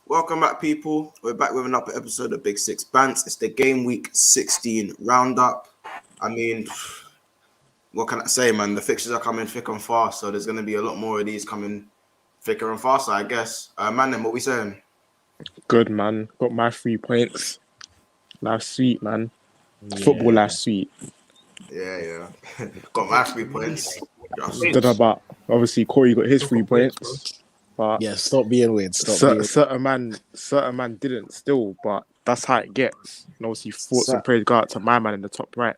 Welcome back, people. We're back with another episode of Big Six Bants. It's the game week 16 roundup. I mean, what can I say, man? The fixtures are coming thick and fast, so there's going to be a lot more of these coming thicker and faster, I guess. Man, then what we saying? Good, man. Got my 3 points. Last week, man. Football last week. Yeah. Got my 3 points. Don't know about, obviously, Corey got his 3 points. But yeah, stop being weird. Certain man didn't still, but that's how it gets. And obviously, thoughts and praise go out to my man in the top right.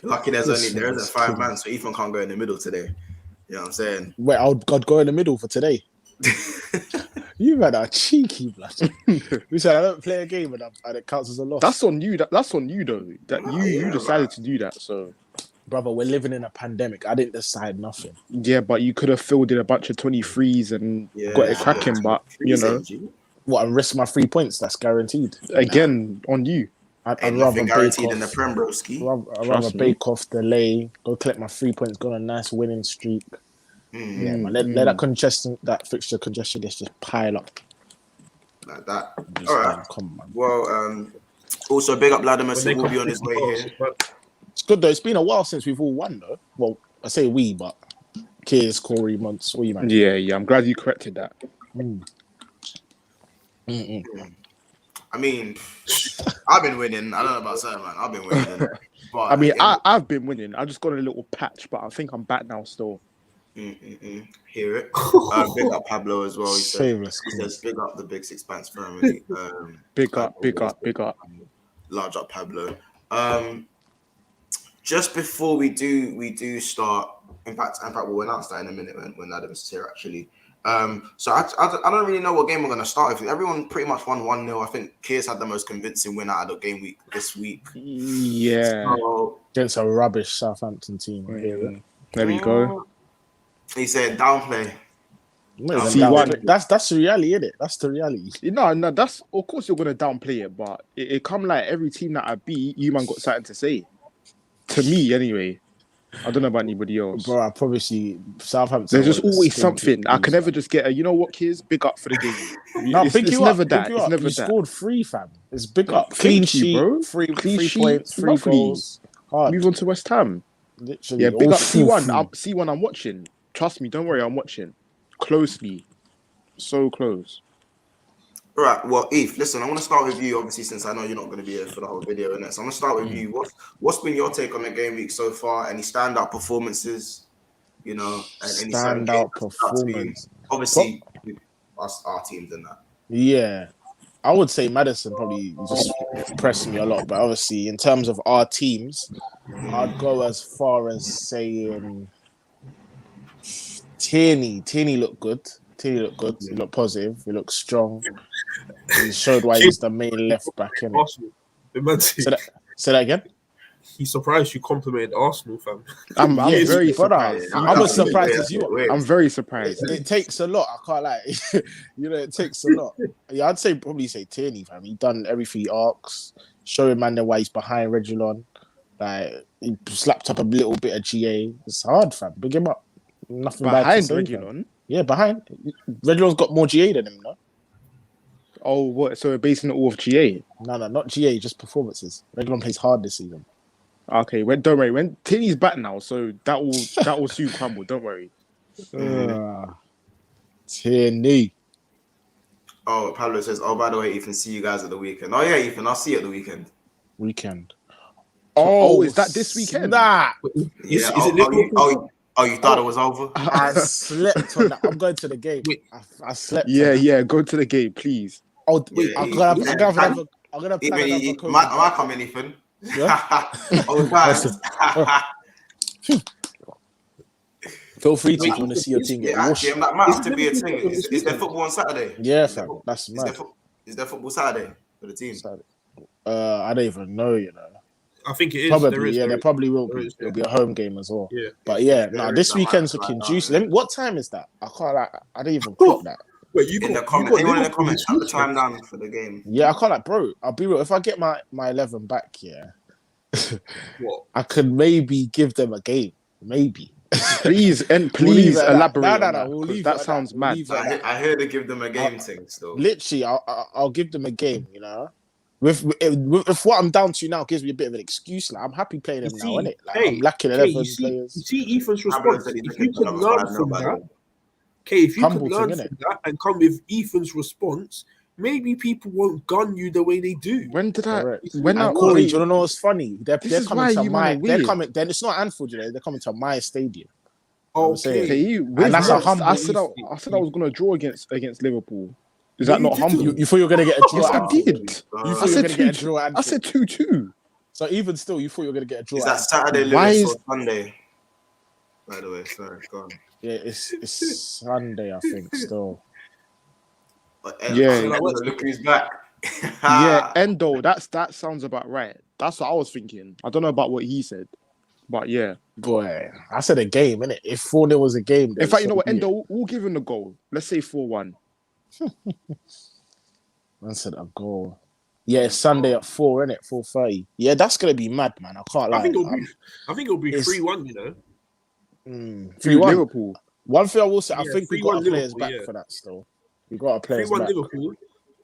Lucky there isn't 5 man, so Ethan can't go in the middle today. You know what I'm saying? Wait, I'd go in the middle for today. You man are cheeky, blood. We said I don't play a game and it counts as a loss. That's on you. That's on you though. You decided to do that. So, brother, we're living in a pandemic. I didn't decide nothing. Yeah, but you could have filled in a bunch of 23s and got it cracking. But you know, what? I risk my 3 points. That's guaranteed. Again, on you. I'd rather guaranteed in the Prem, broski. I'd rather bake off, delay, go collect my 3 points, go on a nice winning streak. Yeah, man. Let that fixture congestion just pile up. Like that. All right. Come on, man. Well, also big up Latimer, so we'll be on his way here. It's good though. It's been a while since we've all won though. Well, I say we, but Kears, Corey, Monts, all you man. Yeah. I'm glad you corrected that. I mean, I've been winning. I don't know about certain man. I've been winning. But I mean, I've been winning. I just got a little patch, but I think I'm back now still. Hear it. Big up Pablo as well. He says big up the Big Six Bants family. Big up. Large up Pablo. Just before we do start, in fact we'll announce that in a minute when Adam's here actually. So I don't really know what game we're going to start with. Everyone pretty much won 1-0. I think Kears had the most convincing win out of the game week this week. Yeah. So, against a rubbish Southampton team. There we go. He said downplay. That's the reality, isn't it? That's the reality. No, that's of course you're going to downplay it, but it come like every team that I beat, you man got something to say. To me, anyway. I don't know about anybody else. Bro, I promise you, Southampton. There's just always something. I can never just get a, you know what, kids? Big up for the game. No, it's never that. It's never you that. scored 3, fam. It's big up. Clean sheet, bro. 3 points, 3 goals. Hard. Move on to West Ham. Literally. Yeah, big up C1. C1 I'm watching. Trust me, don't worry, I'm watching. Closely. So close. All right, well, Eve, listen, I want to start with you, obviously, since I know you're not going to be here for the whole video, innit? So I'm going to start with you. What's been your take on the game week so far? Any standout performances? You know, and standout performance. Obviously, our teams in that. Yeah. I would say Madison probably just impressed me a lot, but obviously, in terms of our teams, I'd go as far as saying Tierney looked good. He looked positive. He looked strong. He showed why he's the main left back. Say that again. He's surprised you complimented Arsenal, fam. I'm very surprised. I'm as surprised as you are. I'm very surprised. It takes a lot. I can't lie. It takes a lot. Yeah, I'd probably say Tierney, fam. He done everything he asks. Showing man why he's behind Reguilon. Like he slapped up a little bit of GA. It's hard, fam. Big him up. Nothing behind bad to say, Reguilon. Yeah, behind. Reguilon's got more GA than him, no? Oh, what? So we're basing it all off GA? No, not GA, just performances. Reguilon plays hard this season. Okay, don't worry. When Tierney's back now, so that will soon crumble. Don't worry. Tierney. Oh, Pablo says, oh, by the way, Ethan, see you guys at the weekend. Oh, yeah, Ethan, I'll see you at the weekend. Oh, is that this weekend? Nah. Yeah. You thought it was over? I slept on that. I'm going to the game. I slept. Yeah. Go to the game, please. Oh, wait. I'm gonna plan another coach. Might come in, Ethan. Yeah. Oh, guys. Feel free to want to see your team get washed. That might have to be a thing. Is there football on Saturday? Yeah, fam. That's mad. Is there football Saturday for the team? I don't even know, I think it is. Probably, there probably will be. It'll be a home game as well. Yeah. But this weekend's looking juicy. What time is that? I don't even clock that. Wait, in the comments, shut the time down for the game. Yeah, I can't bro. I'll be real. If I get my 11 back, what? I could maybe give them a game. Maybe. Please We'll please leave it at that. elaborate No, on no, that, we'll 'cause leave it that at sounds that. We'll mad. leave it at that. I hear they give them a game thing still. Literally, I'll give them a game. You know, with what I'm down to now gives me a bit of an excuse. Like I'm happy playing You them now, see, innit? Like I'm lacking you 11 see, players. Ethan's Pablo response. said he's If looking you for could another learn 5-0, from by the that, way. okay, if you could Humble learn thing, from innit? that and come with Ethan's response, maybe people won't gun you the way they do. When did I? Correct. When I? And Corey, Wait, do you wanna know what's funny? They're this is coming why to you man are they're weird. coming. Then it's not Anfield, you know. They're coming to my stadium. You know what I'm saying? Okay, Okay, you with that's a Moss, humble I said Ethan. I said I was gonna draw against Liverpool. Is No, that you not didn't. humble? You thought you were gonna get a draw Yes, at I Anfield. did. You I thought you were said gonna get a 2-2. draw at I Anfield. said 2-2. So even still, you thought you were gonna get a draw. Is at that Anfield. Saturday, Why Lewis, is- or Sunday? By the way, sorry, go on. Yeah, it's Sunday, I think. Still, But Yeah. look who's back. Yeah, Endo. That sounds about right. That's what I was thinking. I don't know about what he said, but yeah. boy, I said a game, innit? If 4-0 was a game, then In fact, you know what, so be it. Endo, we'll give him the goal. Let's say 4-1. I said a goal. Yeah, it's Sunday at 4, innit? 4:30. Yeah, that's gonna be mad, man. I can't lie. I think it'll be it's- 3-1. You know, 3-1. Liverpool. One thing I will say, I Yeah, think we 3-1 got our players Liverpool, back yeah. for that still. We got our players 3-1 back. Liverpool,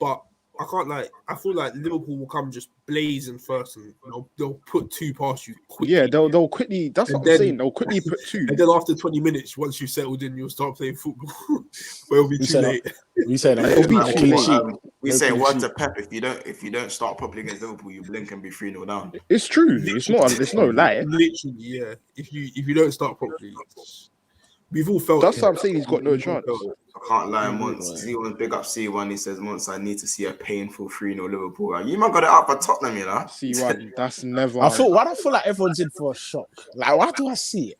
but I can't like. I feel like Liverpool will come just blazing first, and they'll put two past you quickly. Yeah, they'll quickly. That's And what then- I'm saying. They'll quickly put 2. And then after 20 minutes, once you've settled in, you'll start playing football. But it'll be We too said late. We said It'll be too late. We No say clean word sheet. to Pep. If you don't start properly against Liverpool, you blink and be 3-0 down. It's true. It's not. It's no lie. Literally, yeah. If you don't start properly, we've all felt. That's it. what I'm saying. He's got no We've all chance. felt it. I can't lie, Monts. C1, big up C1. He says, Monts, I need to see a painful 3-0 Liverpool. You man got it up for Tottenham, you know? C1. That's never. Why do I feel like everyone's in for a shock? Like, why do I see it?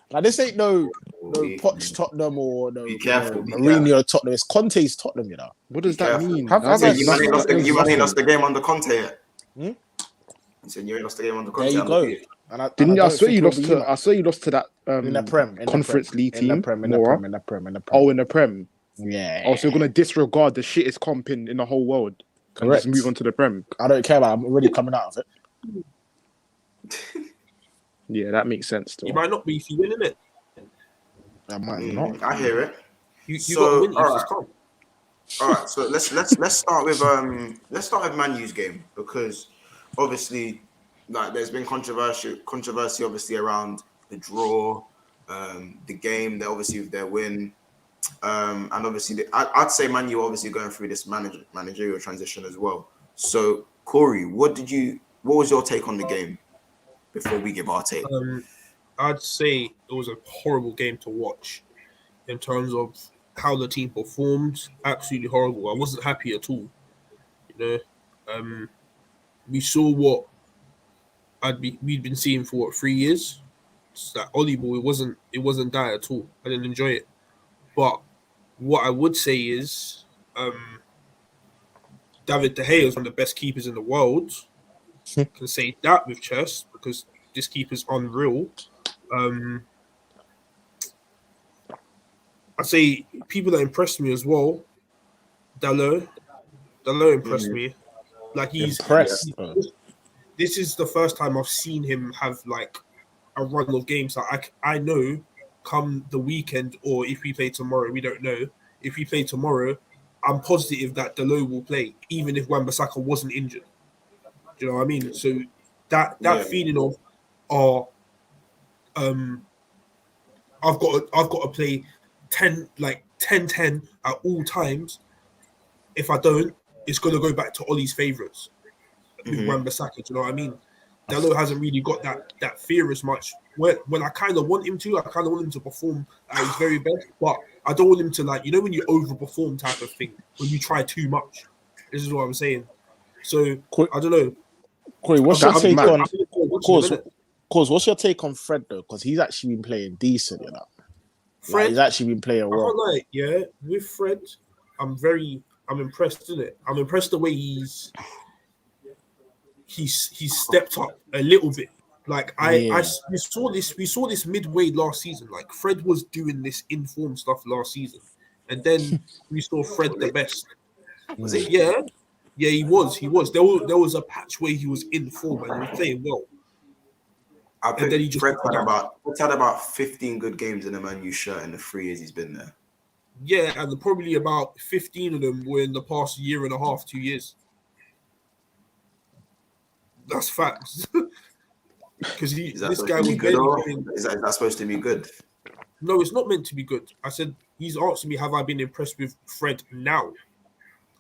Like, this ain't no Poch Tottenham or no Be careful, be Mourinho Tottenham. It's Conte's Tottenham, you know. What does Be that careful. mean? Have That's I You man ain't nothing. lost the game under Conte yet. Hmm? You said you ain't lost the game under There Conte. you go. And Didn't you? I don't swear think you it'll lost be to. I swear you lost to that in the Prem. Conference League In the team. Prem, in the Mora. Prem, in the Prem, in the Prem. Oh, in the Prem. Yeah. Oh, so you're gonna disregard the shittest comp in the whole world and Correct. just move on to the Prem. I don't care about it. I'm already coming out of it. Yeah, that makes sense. Still. You might not be if you win, innit? I might not. I hear it. You So, got to win. all You right. just can't. All right, so let's start with Man U's game, because obviously, like, there's been controversy obviously around the draw, the game. They obviously with their win, and obviously I'd say Man U obviously going through this managerial transition as well. So Corey, what was your take on the game before we give our take? I'd say it was a horrible game to watch in terms of how the team performed. Absolutely horrible. I wasn't happy at all. You know, we saw what we'd been seeing for 3 years. It's that Ollie ball. It wasn't that at all. I didn't enjoy it. But what I would say is, David De Gea is one of the best keepers in the world. Can say that with chest because this keeper's unreal. I'd say people that impressed me as well. Dalot impressed me. Like he's Impressed, bro. This is the first time I've seen him have like a run of games that I know come the weekend, or if we play tomorrow, we don't know. If we play tomorrow, I'm positive that Dalot will play, even if Wan-Bissaka wasn't injured. Do you know what I mean? So that feeling of I've got to play 10-10 at all times. If I don't, it's gonna go back to Ollie's favourites with Wan-Bissaka. Do you know what I mean? Dalot hasn't really got that fear as much. When I kind of want him to, I kind of want him to perform at his very best, but I don't want him to, like, you know, when you overperform type of thing, when you try too much. This is what I'm saying. So I don't know. Corey, what's your That's take mad. on? Cause what's your take on Fred though? Because he's actually been playing decent, you know. Fred, He's actually been playing I well. can't lie, yeah. With Fred, I'm impressed, isn't it? I'm impressed the way he's stepped up a little bit. Like we saw this midway last season. Like Fred was doing this informed stuff last season, and then we saw Fred the best. Was it? Yeah, he was. There was a patch where he was in form and he was playing well. I and then he think just Fred's had about 15 good games in a Man U shirt in the 3 years he's been there. yeah, and probably about 15 of them were in the past year and a half, 2 years. That's facts. Because this guy was barely playing. Is that supposed to be good? No, it's not meant to be good. I said he's asking me, have I been impressed with Fred now?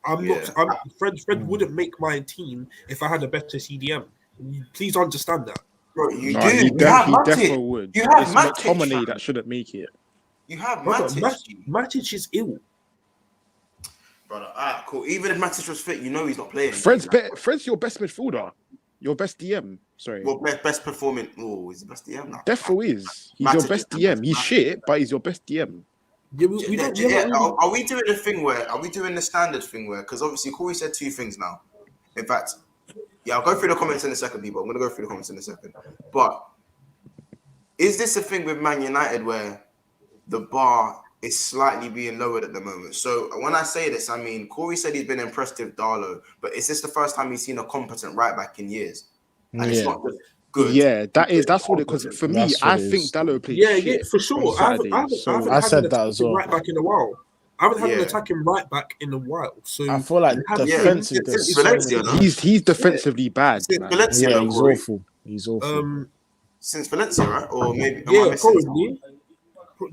I'm not. Fred wouldn't make my team if I had a better CDM. Please understand that. Bro, you No, do. he You have definitely Matic. would. You have It's Matic, McTominay fam. that shouldn't make it. You have Brother, Matic. Matic is ill. Brother, alright, cool. Even if Matic was fit, you know he's not playing. Fred's your best midfielder. Your best DM. Sorry. Well, best performing. Oh, he's the best DM now. Defo is. He's Matic your is best the DM. best He's Matic. shit, but he's your best DM. Yeah, we don't. Are we doing the thing where? Are we doing the standard thing where? Because obviously, Corey said 2 things now. In fact, yeah, I'll go through the comments in a second, people. I'm gonna go through the comments in a second. But is this a thing with Man United where the bar is slightly being lowered at the moment? So when I say this, I mean Corey said he's been impressed with Darlow, but is this the first time he's seen a competent right back in years? And it's not just good. Yeah, that's what it. Because for me, That's what I it think is. Dalot played Yeah, shit for sure. on Saturday. I haven't I had said an that as attacking well. right back in a while. I haven't had an Yeah. attacking right back in a while. So I feel like defensively, It's there's Valencia, no? He's defensively bad. Since Man. Valencia, yeah, though, he's Corey. awful. He's awful. Since Valencia, right? Or maybe am I Yeah, missing probably.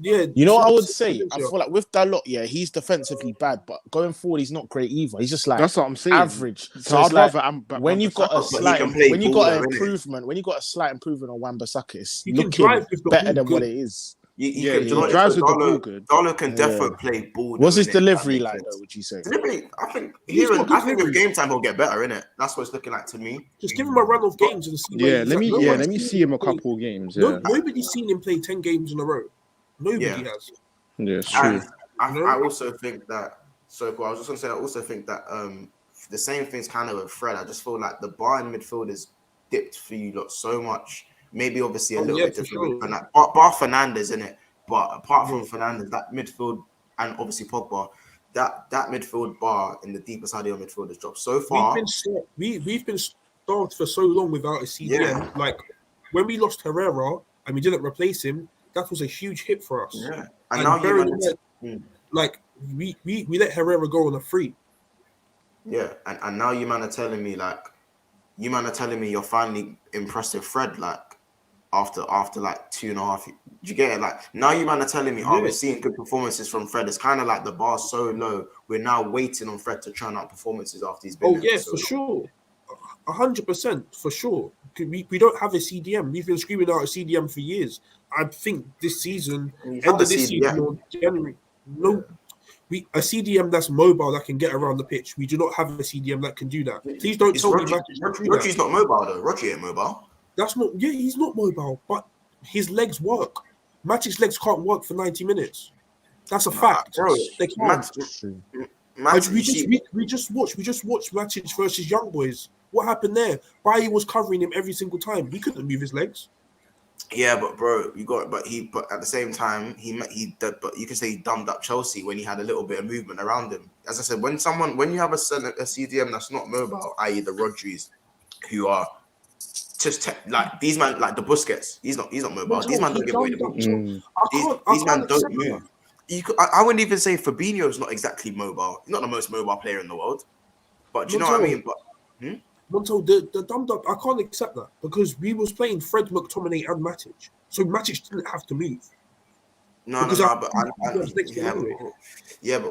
Yeah, You know what I would since say? I Valencia. feel like with Dalot, yeah, he's defensively bad, but going forward, he's not great either. He's just like That's what I'm saying. average. So it's I'd like rather when you've got a But he slight, can play when you ball got though, an innit? improvement, when you got a slight improvement on Wan-Bissaka, it's He can looking drive with the better ball than what good. it is. He drives with the ball good. Darlow can Yeah. definitely play ball. What's though, his innit? delivery That like, makes though? sense. Would you say? Delivery, I think He's got I think with delivery. game time he'll get better, innit? That's what it's looking like to me. Just give him a run of games and see where Yeah, he's let at. me Nobody's let me seen see him a play- couple games. No, Yeah, nobody's seen him play 10 games in a row. Nobody Yeah. has. yeah, it's true. And I also think that. So I was just gonna say, I also think that the same thing's kind of with Fred. I just feel like the bar in midfield is dipped for you lot so much. Maybe obviously a little yeah, bit for different. sure. Bar Fernandez, innit? But apart from Fernandez, that midfield and obviously Pogba, that midfield bar in the deeper side of your midfield has dropped so far. We've been starved for so long without a CDM. Yeah. Like when we lost Herrera and we didn't replace him, that was a huge hit for us. Yeah, and And now bearing you in mind, like we let Herrera go on a free. yeah, and now you man are telling me you're finally impressed with Fred, like after like 2.5. Do you get it? Like now you man are telling me, we're seeing good performances from Fred. It's kind of like the bar's so low. We're now waiting on Fred to churn out performances after he's been. Oh yeah, for sure, 100% for sure. We don't have a CDM. We've been screaming out a CDM for years. I think this season, end of this season or January, a CDM that's mobile that can get around the pitch. We do not have a CDM that can do that. Please don't tell me Rodri's not mobile though. Rodri ain't mobile. That's not. Yeah, he's not mobile, but his legs work. Matic's legs can't work for 90 minutes. That's a fact. Bro, They can't. We just watched Matic versus Young Boys. What happened there? Bailly was covering him every single time. He couldn't move his legs. Yeah, but bro, but at the same time, but you can say he dumbed up Chelsea when he had a little bit of movement around him. As I said, when you have a CDM that's not mobile, i.e. the Rodris, who are just like these man, like the Busquets, he's not mobile. These man don't give away the ball. These man don't move. I wouldn't even say Fabinho's not exactly mobile. He's not the most mobile player in the world. But do you know what I mean? But Monto, the dumbed up, I can't accept that because we was playing Fred, McTominay, and Matic. So Matic didn't have to move. But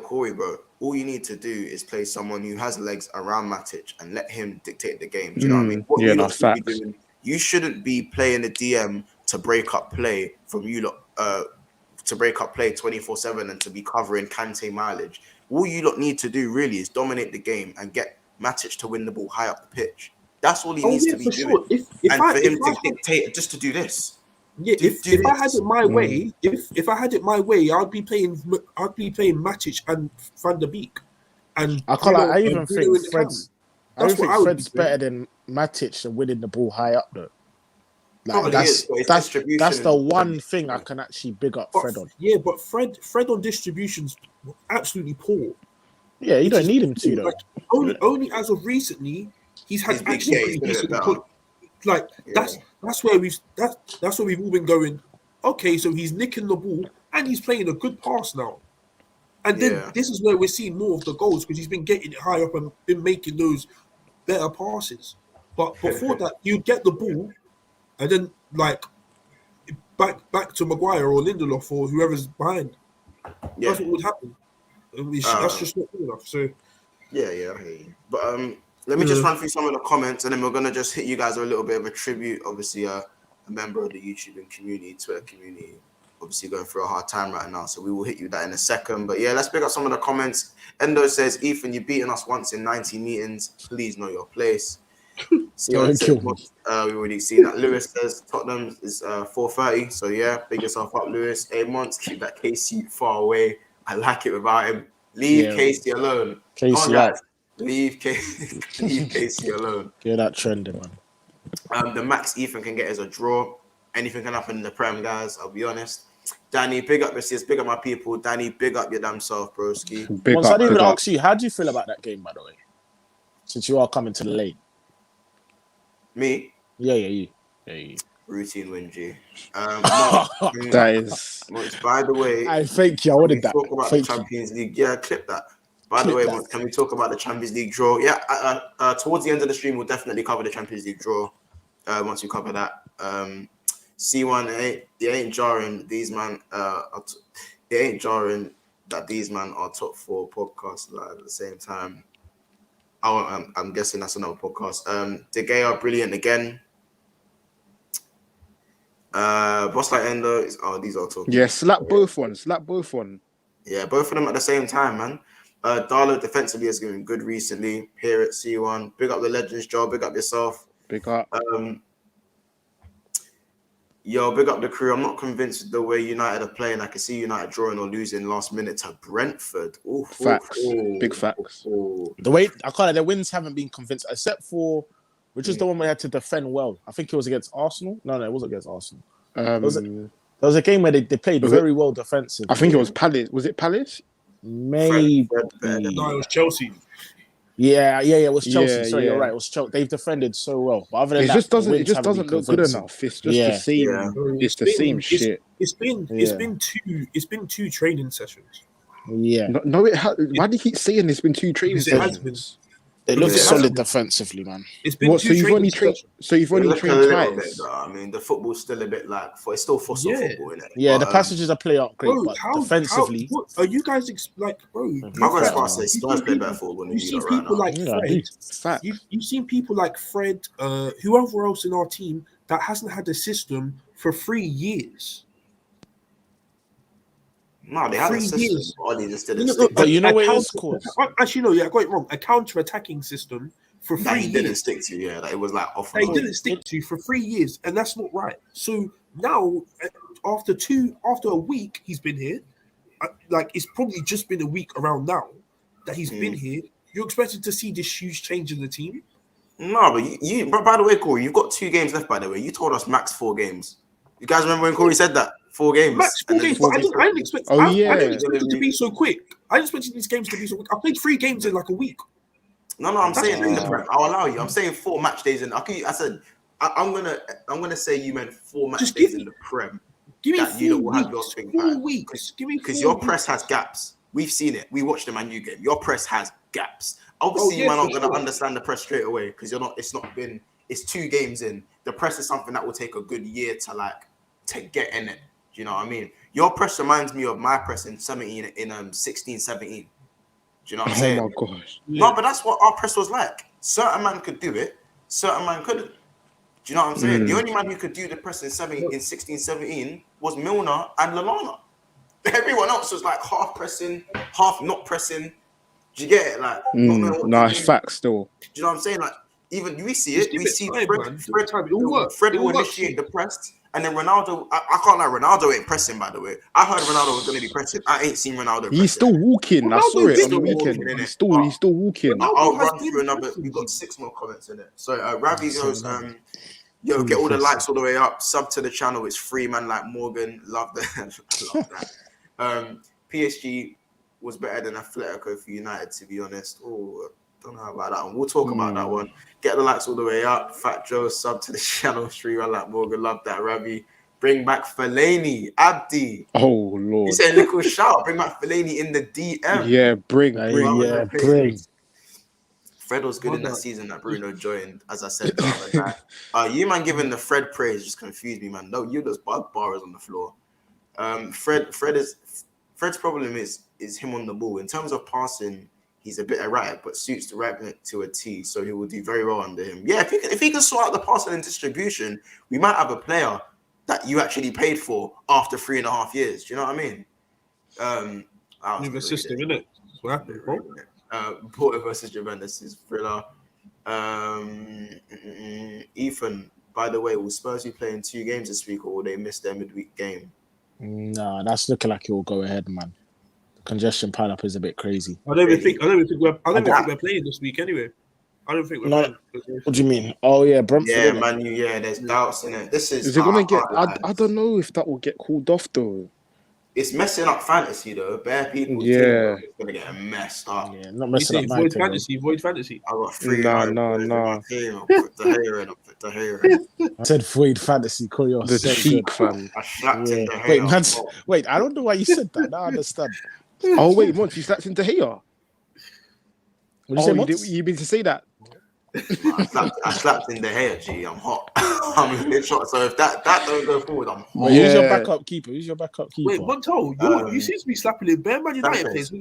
Corey, bro, all you need to do is play someone who has legs around Matic and let him dictate the game. Do you know what I mean? Facts. You shouldn't be playing the DM to break up play from you lot, to break up play 24/7 and to be covering Kante mileage. All you lot need to do really is dominate the game and get Matic to win the ball high up the pitch. That's all he needs to be doing. Sure. For him to dictate just to do this. Yeah, if I had it my way, if I had it my way, I'd be playing Matic and Van der Beek. And I even think Fred's better than Matic and winning the ball high up though. Like that's the one thing I can actually big up Fred on. Yeah, but Fred on distribution's absolutely poor. Yeah, you don't need him to though. Like, only as of recently, he's had actually decent. Like That's where we've all been going. Okay, so he's nicking the ball and he's playing a good pass now. And then this is where we're seeing more of the goals because he's been getting it high up and been making those better passes. But before that, you'd get the ball and then like back to Maguire or Lindelof or whoever's behind. Yeah. That's what would happen. That's just not good enough. So yeah, I hear you. But let me just run through some of the comments, and then we're gonna just hit you guys with a little bit of a tribute. Obviously, a member of the YouTube community, Twitter community, obviously going through a hard time right now. So we will hit you with that in a second. But yeah, let's pick up some of the comments. Endo says, Ethan, you've beaten us once in 90 meetings. Please know your place. Sion says, we've already seen that. Lewis says Tottenham is 4:30. So yeah, big yourself up, Lewis. 8 months, keep that KC far away. I like it without him. Leave Casey alone. Casey out. Leave Casey alone. Get that trending, man. The max Ethan can get is a draw. Anything can happen in the Prem, guys. I'll be honest. Danny, big up this. Big up my people. Danny, big up your damn self, broski. Once I didn't even ask you, how do you feel about that game, by the way? Since you are coming to the lane. Me? Yeah, you. Routine win, G. That is. By the way, I thank you. I wanted that. Talk about the Champions League. Yeah, clip that. By the way, can we talk about the Champions League draw? Yeah, towards the end of the stream, we'll definitely cover the Champions League draw. Once we cover that, C1, it ain't jarring. These man, it ain't jarring that these man are top 4 podcasts live at the same time. I'm guessing that's another podcast. De Gea, brilliant again. Boss like Endo is these are talking. Yeah, slap both one. Yeah, both of them at the same time, man. Darlow defensively has been good recently. Here at C1. Big up the Legends, Joe. Big up yourself. Big up. Big up the crew. I'm not convinced with the way United are playing. I can see United drawing or losing last minute to Brentford. Facts. Big facts. The way the wins haven't been convinced, except for which is the one we had to defend well. I think it was against Arsenal. No, it wasn't against Arsenal. There was a game where they played very well defensively. I think it was Palace. Was it Palace? Maybe. No, it was Chelsea. Yeah, it was Chelsea. Yeah, Sorry, you're right. It was Chelsea. They've defended so well, but other than it that, just doesn't look good enough. It's just the same. Yeah. It's the same shit. It's been two training sessions. Yeah. No, it has. Why do you keep saying it's been 2 training sessions? They look solid defensively, man. It's been so you've only trained twice. I mean, the football's still a bit like it's still football, isn't it? Yeah, the passages of play aren't great, bro, but defensively, what are you guys like, bro? I'm going to say Spurs play better football than you see people right now. like Fred. You've seen people like Fred, whoever else in our team that hasn't had a system for 3 years. No, they had a system. Ollie just didn't stick. But you know what it is called? Actually, no, I got it wrong. A counter-attacking system for 3 years. He didn't stick to, that it was like off. They didn't stick to for 3 years, and that's not right. So now, after a week, he's been here. Like it's probably just been a week around now that he's been here. You're expected to see this huge change in the team. No, but by the way, Corey, you've got 2 games left. By the way, you told us max 4 games. You guys remember when Corey said that? 4 games. Max 4 games. But I didn't expect. I didn't expect it to be so quick. I didn't expect these games to be so quick. I played 3 games in like a week. No, I'm saying in the Prem. I'll allow you. I'm saying 4 match days in. I said I'm gonna say you meant 4 match days in the Prem. Give me 4 weeks. Give me because your press has gaps. We've seen it. We watched the Man U game. Your press has gaps. Obviously, you're not gonna understand the press straight away because you're not. It's 2 games in. The press is something that will take a good year to get in it. Do you know what I mean? Your press reminds me of my press in 16, 17. Do you know what I'm saying? Oh my gosh. No, but that's what our press was like. Certain man could do it, certain man couldn't. Do you know what I'm saying? The only man who could do the press in 16, 17 was Milner and Lallana. Everyone else was like half pressing, half not pressing. Do you get it? Like, it's facts still. Do you know what I'm saying? Like, even we see it. We see Fred will initiate the press. And then Ronaldo, I can't lie, Ronaldo ain't pressing, by the way. I heard Ronaldo was going to be pressing. I ain't seen Ronaldo pressing. He's still walking. I saw it on the weekend. He's still walking. I'll run through another. We've got 6 more comments in it. So Ravi goes, get all the likes all the way up. Sub to the channel. It's free, man, like Morgan. Love that. Love that. PSG was better than Atletico for United, to be honest. Oh, Don't know about that one. We'll talk about that one. Get the likes all the way up. Fat Joe sub to the channel stream. I like Morgan. Love that. Ravi. Bring back Fellaini. Abdi. Oh You Lord. said little shout. Bring back Fellaini in the DM. Yeah, bring. bring. Fred was good in that season that Bruno joined, as I said the other night. You man giving the Fred praise just confused me, man. No, you those bars on the floor. Fred's problem is him on the ball. In terms of passing, he's a bit erratic, but suits the right to a T, so he will do very well under him. Yeah, if he can sort out the passing and distribution, we might have a player that you actually paid for after 3.5 years. Do you know what I mean? New system, innit? That's what happened, bro. Porto versus Juventus is thriller. Ethan, by the way, will Spurs be playing 2 games this week, or will they miss their midweek game? Nah, that's looking like it will go ahead, man. The congestion pile up is a bit crazy. I don't even think we're playing this week anyway. I don't think we're playing. What do you mean? Oh yeah, Brentford. Yeah, man. There's doubts in it. This is. Is it gonna get? I don't know if that will get called off though. It's messing up fantasy though. Bare people. Yeah. It's gonna get messed up. Yeah, not messing up my void team. Void fantasy. I got 3. Nah. I'll put the hair in. I said void fantasy. Call your The cheek, fam. I slapped in the hair. Wait, I don't know why you said that. Now I understand. Oh wait, Monty, you slapped into here. What did you say, you mean to say that? I slapped in the hair, G. I'm hot. I'm a bit shot. So if that don't go forward, I'm hot. Wait, who's your backup keeper? Wait, Monto, you seem to be slapping in bare Man United players. I'm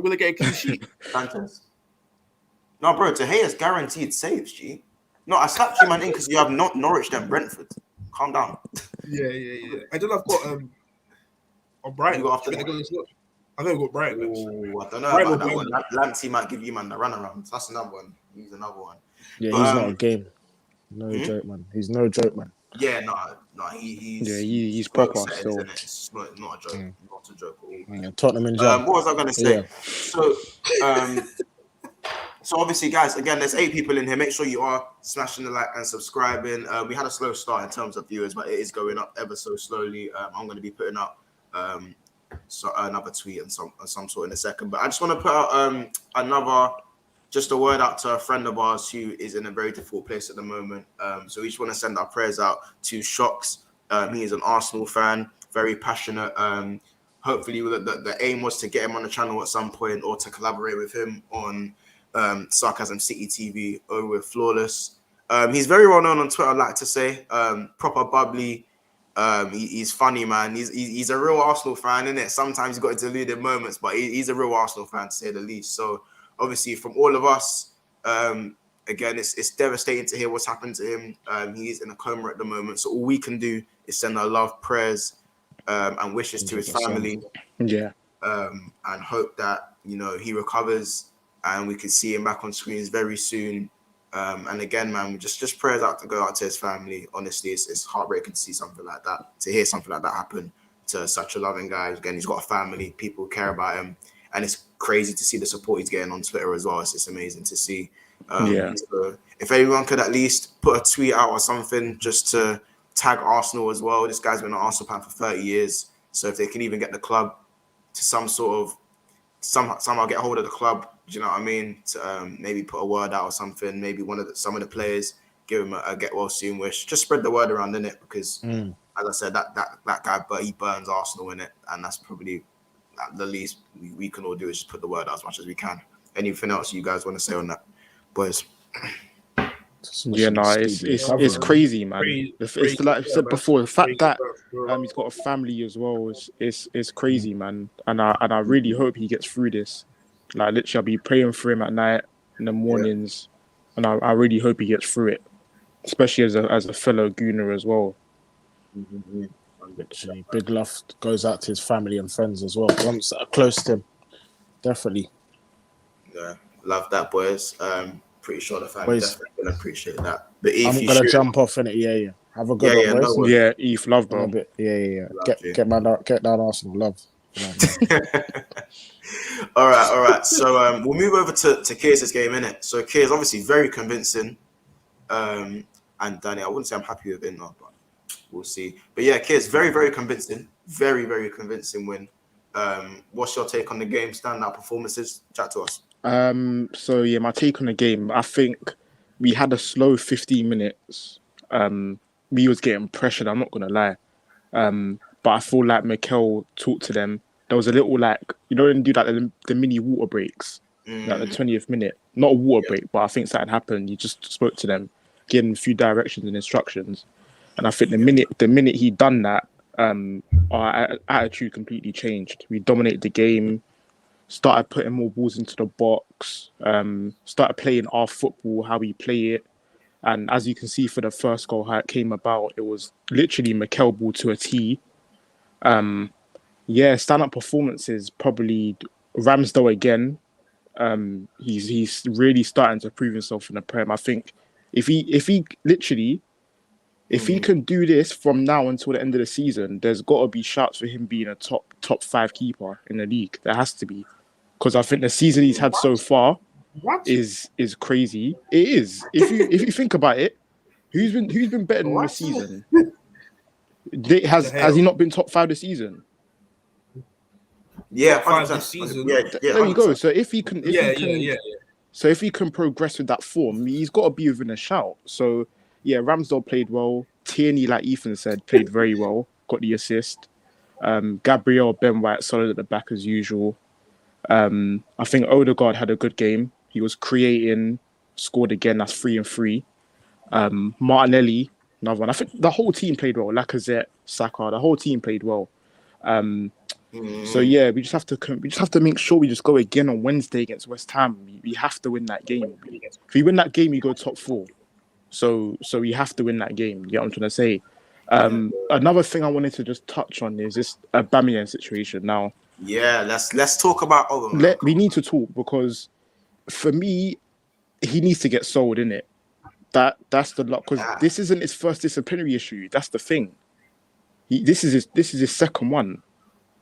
gonna get a clean sheet. Sanchez. No, bro, De Gea's guaranteed saves, G. No, I slapped you, man, in because you have not Norwich than Brentford. Calm down. Yeah. I don't know. I've got on Brighton. You got after that? I think I've got Brighton. Ooh, I don't know about that one. Lamptey might give you, man, the runaround. That's another one. He's another one. Yeah, he's not a game. No joke, man. He's no joke, man. Yeah, no, he's proper still. It's not a joke. Not a joke at all. Yeah, Tottenham and John. What was I going to say? Yeah. So obviously, guys, again, there's 8 people in here. Make sure you are smashing the like and subscribing. We had a slow start in terms of viewers, but it is going up ever so slowly. I'm going to be putting up another tweet and some sort in a second. But I just want to put out just a word out to a friend of ours who is in a very difficult place at the moment. So we just want to send our prayers out to Shocks. He is an Arsenal fan, very passionate. Hopefully, the aim was to get him on the channel at some point or to collaborate with him on Sarcasm City TV over with Flawless. He's very well known on Twitter, I like to say. Proper bubbly. He's funny, man. He's a real Arsenal fan, innit? Sometimes he's got deluded moments, but he's a real Arsenal fan, to say the least. So, obviously, from all of us, again, it's devastating to hear what's happened to him. He's in a coma at the moment. So all we can do is send our love, prayers, and wishes to his family. Yeah. And hope that, he recovers and we can see him back on screens very soon. And again, man, just prayers go out to his family. Honestly, it's heartbreaking to see something like that, to hear something like that happen to such a loving guy. Again, he's got a family, people care about him. And it's crazy to see the support he's getting on Twitter as well. It's just amazing to see. So if anyone could at least put a tweet out or something just to tag Arsenal as well. This guy's been an Arsenal fan for 30 years. So if they can even get the club to somehow get hold of the club, do you know what I mean? To maybe put a word out or something. Maybe some of the players give him a get well soon wish. Just spread the word around, innit? Because as I said, that guy, but he burns Arsenal in it, and that's probably the least we can all do is just put the word out as much as we can. Anything else you guys want to say on that, boys? Yeah, no, it's crazy, man. It's like I said before, the fact that he's got a family as well is crazy, man. And I really hope he gets through this. Like literally, I'll be praying for him at night, in the mornings, and I really hope he gets through it, especially as a fellow Gooner as well. Literally, big love goes out to his family and friends as well. Ones that are close to him, definitely. Yeah, love that, boys. Pretty sure the family definitely gonna appreciate that. But I'm gonna jump off in it. Yeah. Have a good one, boys. No yeah, Eve, love, bro. Yeah. Get down Arsenal, love. All right. So we'll move over to Keir's game, innit? So Keir's obviously very convincing. And Danny, I wouldn't say I'm happy with it, no, but we'll see. But yeah, Keir's very, very convincing. Very, very convincing win. What's your take on the game? Standout performances? Chat to us. So yeah, my take on the game. I think we had a slow 15 minutes. We was getting pressured. I'm not gonna lie. But I feel like Mikel talked to them. There was a little when do like the mini water breaks, like the 20th minute. Not a water break, but I think something happened. He just spoke to them, giving a few directions and instructions. And I think the minute he done that, our attitude completely changed. We dominated the game, started putting more balls into the box, started playing our football, how we play it. And as you can see for the first goal, how it came about, it was literally Mikel ball to a T. Stand-up performances, probably Ramsdale again. He's really starting to prove himself in the Prem. I think if he can do this from now until the end of the season, there's got to be shouts for him being a top 5 keeper in the league. There has to be, because I think the season he's had so far is crazy. It is. If you think about it, who's been better than this season? Has he not been top 5 this season? Yeah, 5 this season. Yeah, there you go. So if he can, So if he can progress with that form, he's got to be within a shout. So yeah, Ramsdale played well. Tierney, like Ethan said, played very well. Got the assist. Gabriel, Ben White, solid at the back as usual. I think Odegaard had a good game. He was creating, scored again. That's 3 and 3. Martinelli, another one. I think the whole team played well. Lacazette, Saka, the whole team played well. So yeah, we just have to make sure we just go again on Wednesday against West Ham. We have to win that game. If we win that game, we go top 4. So we have to win that game. You know what I'm trying to say? Another thing I wanted to just touch on is this Aubameyang situation. Now, yeah, let's talk about Aubameyang. We need to talk, because for me, he needs to get sold, innit? That's the lot, because this isn't his first disciplinary issue. That's the thing. This is his second one.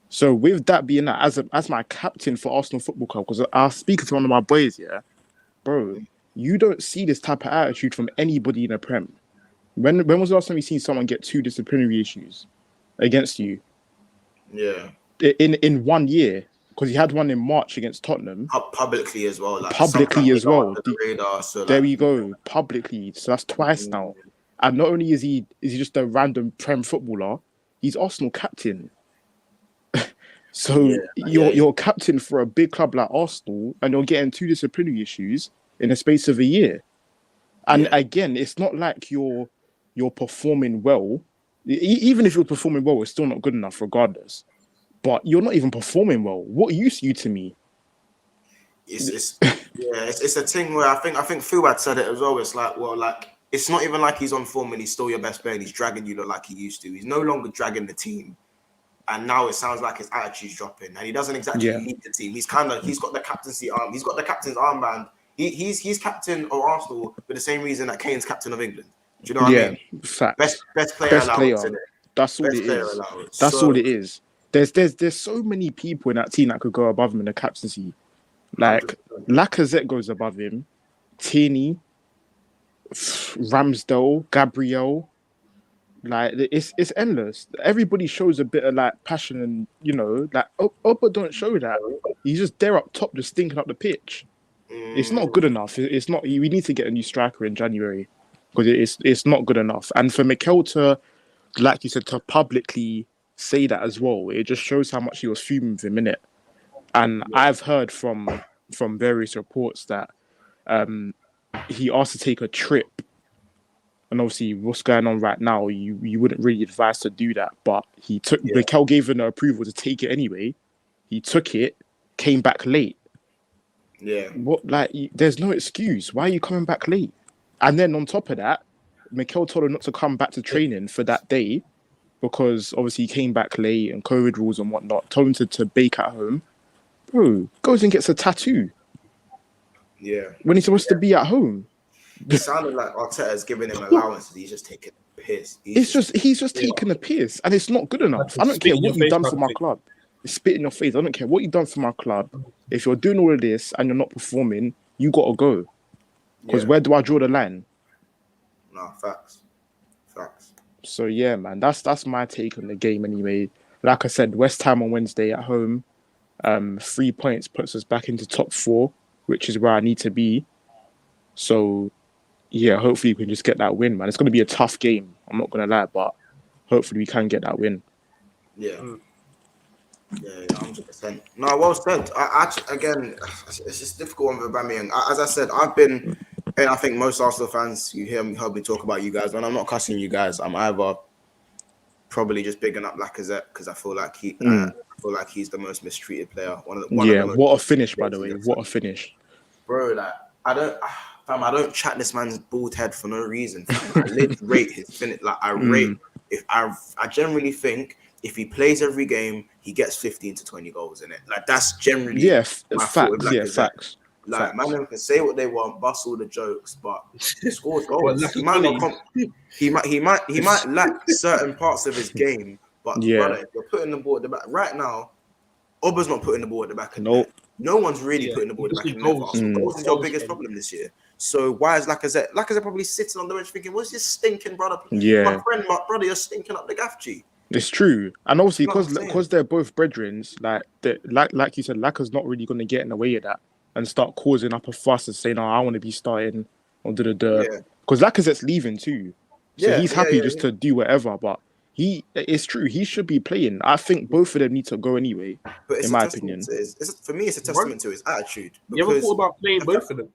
So with that being that, as my captain for Arsenal Football Club, because I was speaking to one of my boys, yeah, bro, you don't see this type of attitude from anybody in the Prem. When was the last time you seen someone get 2 disciplinary issues against you? Yeah. In 1 year, because he had one in March against Tottenham. Publicly as well. There we go. Publicly. So that's twice now. And not only is he just a random Prem footballer, he's Arsenal captain. So you're captain for a big club like Arsenal, and you're getting 2 disciplinary issues in the space of a year. And again, it's not like you're performing well. Even if you're performing well, it's still not good enough regardless. But you're not even performing well. What use you to me? It's a thing where I think Fuad said it as well. It's like, well, like, it's not even like he's on form and he's still your best player and he's dragging you like he used to. He's no longer dragging the team. And now it sounds like his attitude's dropping, and he doesn't exactly lead the team. He's got the captaincy arm. He's got the captain's armband. He's captain of Arsenal for the same reason that Kane's captain of England. Do you know what I mean? Fact. Best player. That's all it is. That's all it is. There's so many people in that team that could go above him in the captaincy. Like 100%. Lacazette goes above him. Tierney, Ramsdale, Gabriel. Like, it's endless. Everybody shows a bit of like passion, and like Opa don't show that. He's just there up top, just stinking up the pitch. It's not good enough. It's not. We need to get a new striker in January, because it's not good enough. And for Mikel to, like you said, to publicly say that as well, it just shows how much he was fuming with him, innit? And I've heard from various reports that he asked to take a trip. And obviously, what's going on right now, you wouldn't really advise to do that. But Mikel gave him the approval to take it anyway. He took it, came back late. Yeah. There's no excuse. Why are you coming back late? And then on top of that, Mikel told him not to come back to training for that day, because obviously he came back late and COVID rules and whatnot. Told him to bake at home. Bro, goes and gets a tattoo. Yeah. When he's supposed to be at home. It sounded like Arteta's giving him allowances. He's just taking a piss. He's just taking a piss, and it's not good enough. I don't care what you've done for my club. It's spit in your face. I don't care what you've done for my club. If you're doing all of this and you're not performing, you gotta go. Because where do I draw the line? No, facts. So yeah, man, that's my take on the game anyway. Like I said, West Ham on Wednesday at home. 3 points puts us back into top 4. which is where I need to be. So, yeah, hopefully we can just get that win, man. It's going to be a tough game. I'm not going to lie, but hopefully we can get that win. Yeah. Yeah, 100%. No, well said. Again, it's just difficult on Aubameyang. As I said, and I think most Arsenal fans, you heard me talk about you guys. When I'm not cussing you guys, I'm either probably just bigging up Lacazette because I feel like he's the most mistreated player. One of the most what a finish, by the way. What a finish, bro! Like I don't chat this man's bald head for no reason. Fam. I rate his finish. Like I rate. If I generally think if he plays every game, he gets 15 to 20 goals in it. Like that's generally facts. Like man, can say what they want, bust all the jokes, but he scores goals. He might lack certain parts of his game, but brother, if you're putting the ball at the back right now, Oba's not putting the ball at the back. Nope. No one's really putting the ball at the back. Goals is your biggest problem this year. So why is Lacazette probably sitting on the bench thinking, what's this stinking brother? Yeah. My brother, you're stinking up the gaff, G. It's true. And obviously because they're both brethren, like you said, Lacaz's not really going to get in the way of that and start causing up a fuss and saying, I want to be starting or because Lacazette's leaving too. So he's happy to do whatever, but it's true. He should be playing. I think both of them need to go anyway, in my opinion. For me, it's a testament to his attitude. You ever thought about playing both of them?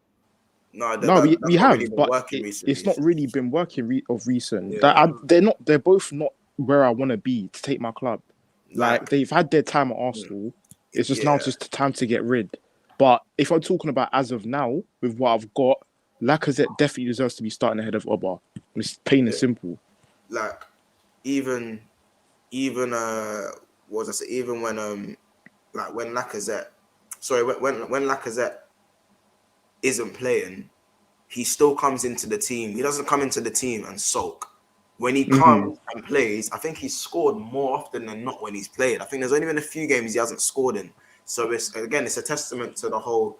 No, we have, really but it's not really been working recent. Yeah. They're both not where I want to be to take my club. Like they've had their time at Arsenal. It's just now just time to get rid. But if I'm talking about as of now, with what I've got, Lacazette definitely deserves to be starting ahead of Oba. It's plain and simple. Like even when Lacazette, when Lacazette isn't playing, he still comes into the team. He doesn't come into the team and sulk. When he comes and plays, I think he's scored more often than not when he's played. I think there's only been a few games he hasn't scored in. So it's a testament to the whole.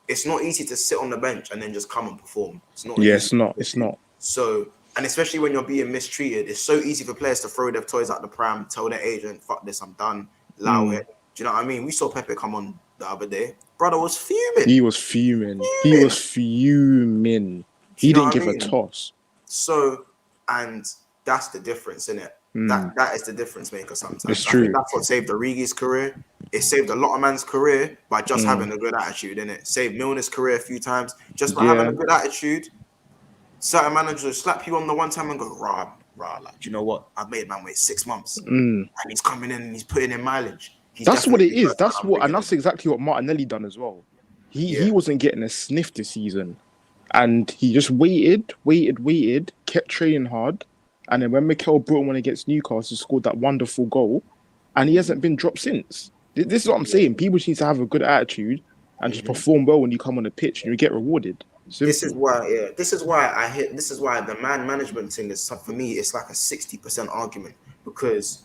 It's not easy to sit on the bench and then just come and perform. It's not. Yeah, it's not. It's not. So, and especially when you're being mistreated, it's so easy for players to throw their toys out the pram, tell their agent, "Fuck this, I'm done." Allow it. Do you know what I mean? We saw Pepe come on the other day. Brother was fuming. He was fuming. He didn't give a toss. So, and that's the difference, isn't it? That is the difference maker sometimes. It's true. I think that's what saved Origi's career. It saved a lot of man's career by just having a good attitude, innit? Saved Milner's career a few times just by having a good attitude. Certain managers slap you on the one time and go, rah, like, do you know what? I've made man wait 6 months. And he's coming in and he's putting in mileage. That's what it is. That's exactly what Martinelli done as well. He wasn't getting a sniff this season. And he just waited, kept training hard. And then when Mikel brought him on against Newcastle, he scored that wonderful goal. And he hasn't been dropped since. This is what I'm saying. People just need to have a good attitude and just perform well when you come on the pitch and you get rewarded. This is why the man management thing is, for me, it's like a 60% argument, because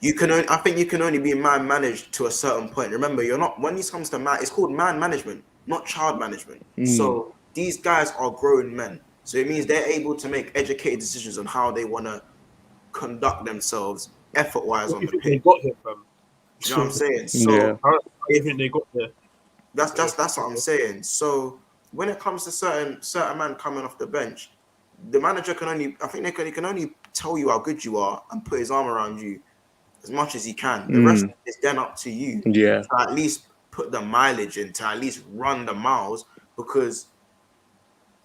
I think you can only be man managed to a certain point. Remember, you're not, when it comes to man, it's called man management, not child management. So these guys are grown men. So it means they're able to make educated decisions on how they want to conduct themselves effort-wise on the pitch. They got here from. You know what I'm saying? So I think they got there. That's what I'm saying. So when it comes to certain man coming off the bench, the manager can only tell you how good you are and put his arm around you as much as he can. The rest is then up to you. Yeah. To at least put the mileage in, to at least run the miles, because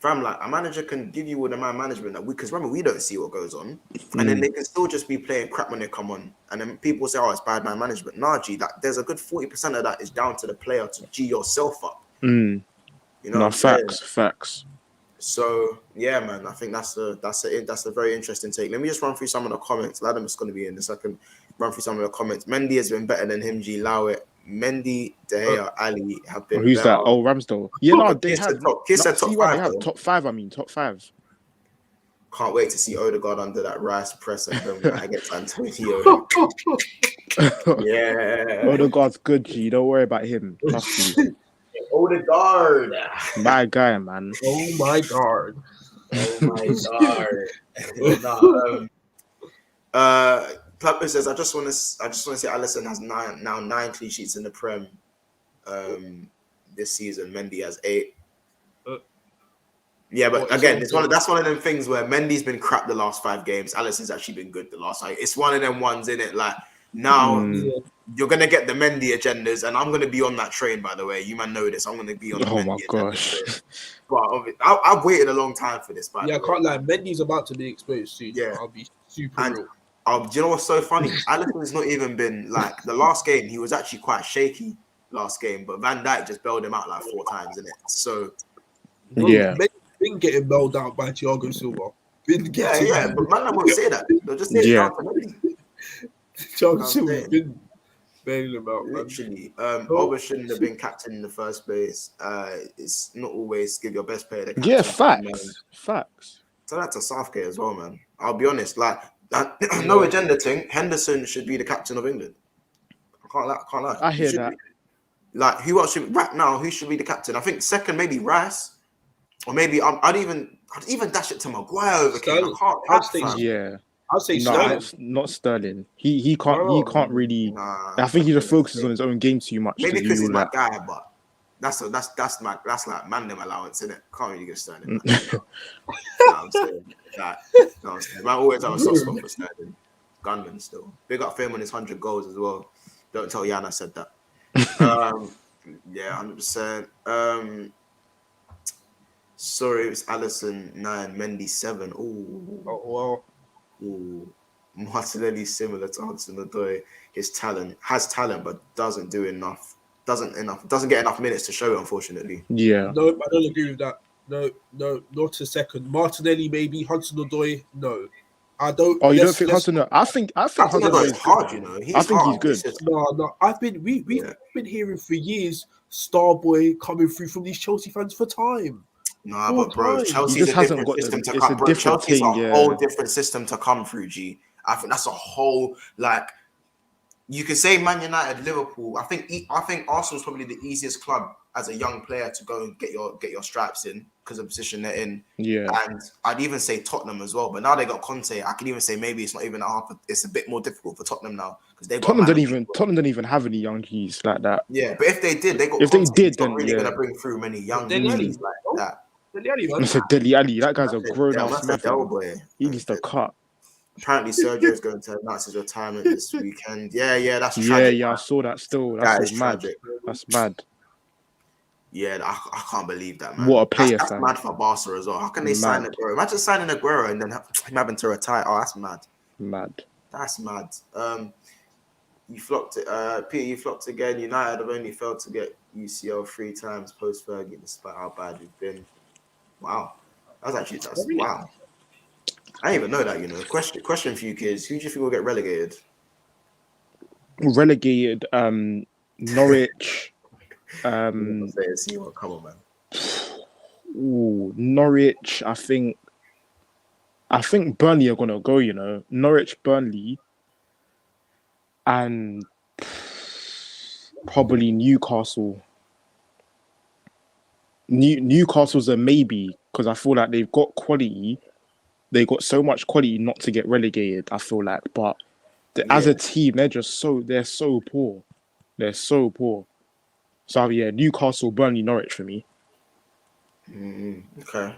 fam, like, a manager can give you all the man management because remember, we don't see what goes on, and then they can still just be playing crap when they come on, and then people say, "Oh, it's bad man management." Nah, G, that there's a good 40% of that is down to the player to G yourself up. You know, facts. So yeah, man, I think that's a very interesting take. Let me just run through some of the comments. Adam is going to be in a second. Run through some of the comments. Mendy has been better than him. G, allow it. Mendy, De Gea, Ali have been. Who's better. that? Oh, Ramsdale. Yeah, no, they have. He said top 5. They have top 5. I mean, top 5. Can't wait to see Odegaard under that Rice press and then I get Antonio. Yeah, Odegaard's good. G, don't worry about him. Trust me. Odegaard, my guy, man. Oh my god. Pepper says, I just want to say Alisson has 9 clean sheets in the Prem this season. Mendy has 8. Yeah, but again, that's one of them things where Mendy's been crap the last 5 games. Alisson's actually been good the last. It's one of them ones, in it. Like now, you're gonna get the Mendy agendas, and I'm gonna be on that train. By the way, you man know this. I'm gonna be on. Oh my gosh! But I've waited a long time for this. I can't lie. Mendy's about to be exposed soon. Yeah, I'll be super real. Do you know what's so funny? Alisson's not even been like the last game. He was actually quite shaky last game, but Van Dijk just bailed him out like 4 times in it. So Mendy's been getting bailed out by Thiago Silva. But man, I won't say that. They'll just say Thiago Silva's been bailing him out. Literally, Oba shouldn't have been captain in the first place. It's not always give your best player the captain. Yeah, facts. So that's a Southgate as well, man. I'll be honest. Like, no agenda thing. Henderson should be the captain of England. I can't lie. I hear that. Like, who else should right now? Who should be the captain? I think second, maybe Rice, or maybe I'd even dash it to Maguire over Kane. I'd say Sterling. Not Sterling. He can't really. Nah, I think he just focuses on his own game too much. Maybe because he's my guy, but that's like Mandem allowance, isn't it? Can't really get Sterling. I'm saying that. I always have a soft spot for Sterling. Gunman still. Big up for him on his 100 goals as well. Don't tell Jan I said that. 100%. Sorry, it was Alisson 9, Mendy 7. Ooh. Oh wow. Ooh. Martinelli similar to Hudson-Odoi. Has talent, but doesn't get enough minutes to show it, unfortunately. Yeah. No, I don't agree with that. No, not a second. Martinelli maybe, Hudson-Odoi, no. I don't. Oh, you don't think Hudson? I think Hudson-Odoi is hard. You know, I think he's good. No. We've been hearing for years, Starboy coming through from these Chelsea fans for time. Nah, but bro, Chelsea's a different system to come. Chelsea's a whole different system to come through. G, I think that's a whole like. You can say Man United, Liverpool. I think Arsenal's probably the easiest club as a young player to go and get your stripes in because of the position they're in. Yeah, and I'd even say Tottenham as well. But now they got Conte. I can even say maybe it's not even half. It's a bit more difficult for Tottenham now because Tottenham don't even have any young keys like that. Yeah, but if they did, then really gonna bring through many young keys like that. Dele Alli, that guy's a grown-up. He needs to cut. Apparently, Sergio is going to announce his retirement this weekend. Yeah, that's tragic. Yeah, I saw that still. That's mad. Tragic. That's mad. Yeah, I can't believe that, man. What a player, that's mad for Barca as well. How can they sign Aguero? Imagine signing Aguero and then him having to retire. Oh, that's mad. That's mad. You flopped it. Peter, you flopped again. United have only failed to get UCL 3 times post-Fergie, despite how bad we've been. Wow. That's wow. I didn't even know that, you know. Question for you kids. Who do you think will get relegated? Relegated, Norwich. Come on, man. Ooh, Norwich, I think Burnley are gonna go, you know. Norwich, Burnley, and probably Newcastle. Newcastle's a maybe because I feel like they've got quality. They got so much quality not to get relegated. I feel like, but as a team, they're so poor. They're so poor. So yeah, Newcastle, Burnley, Norwich for me. Okay.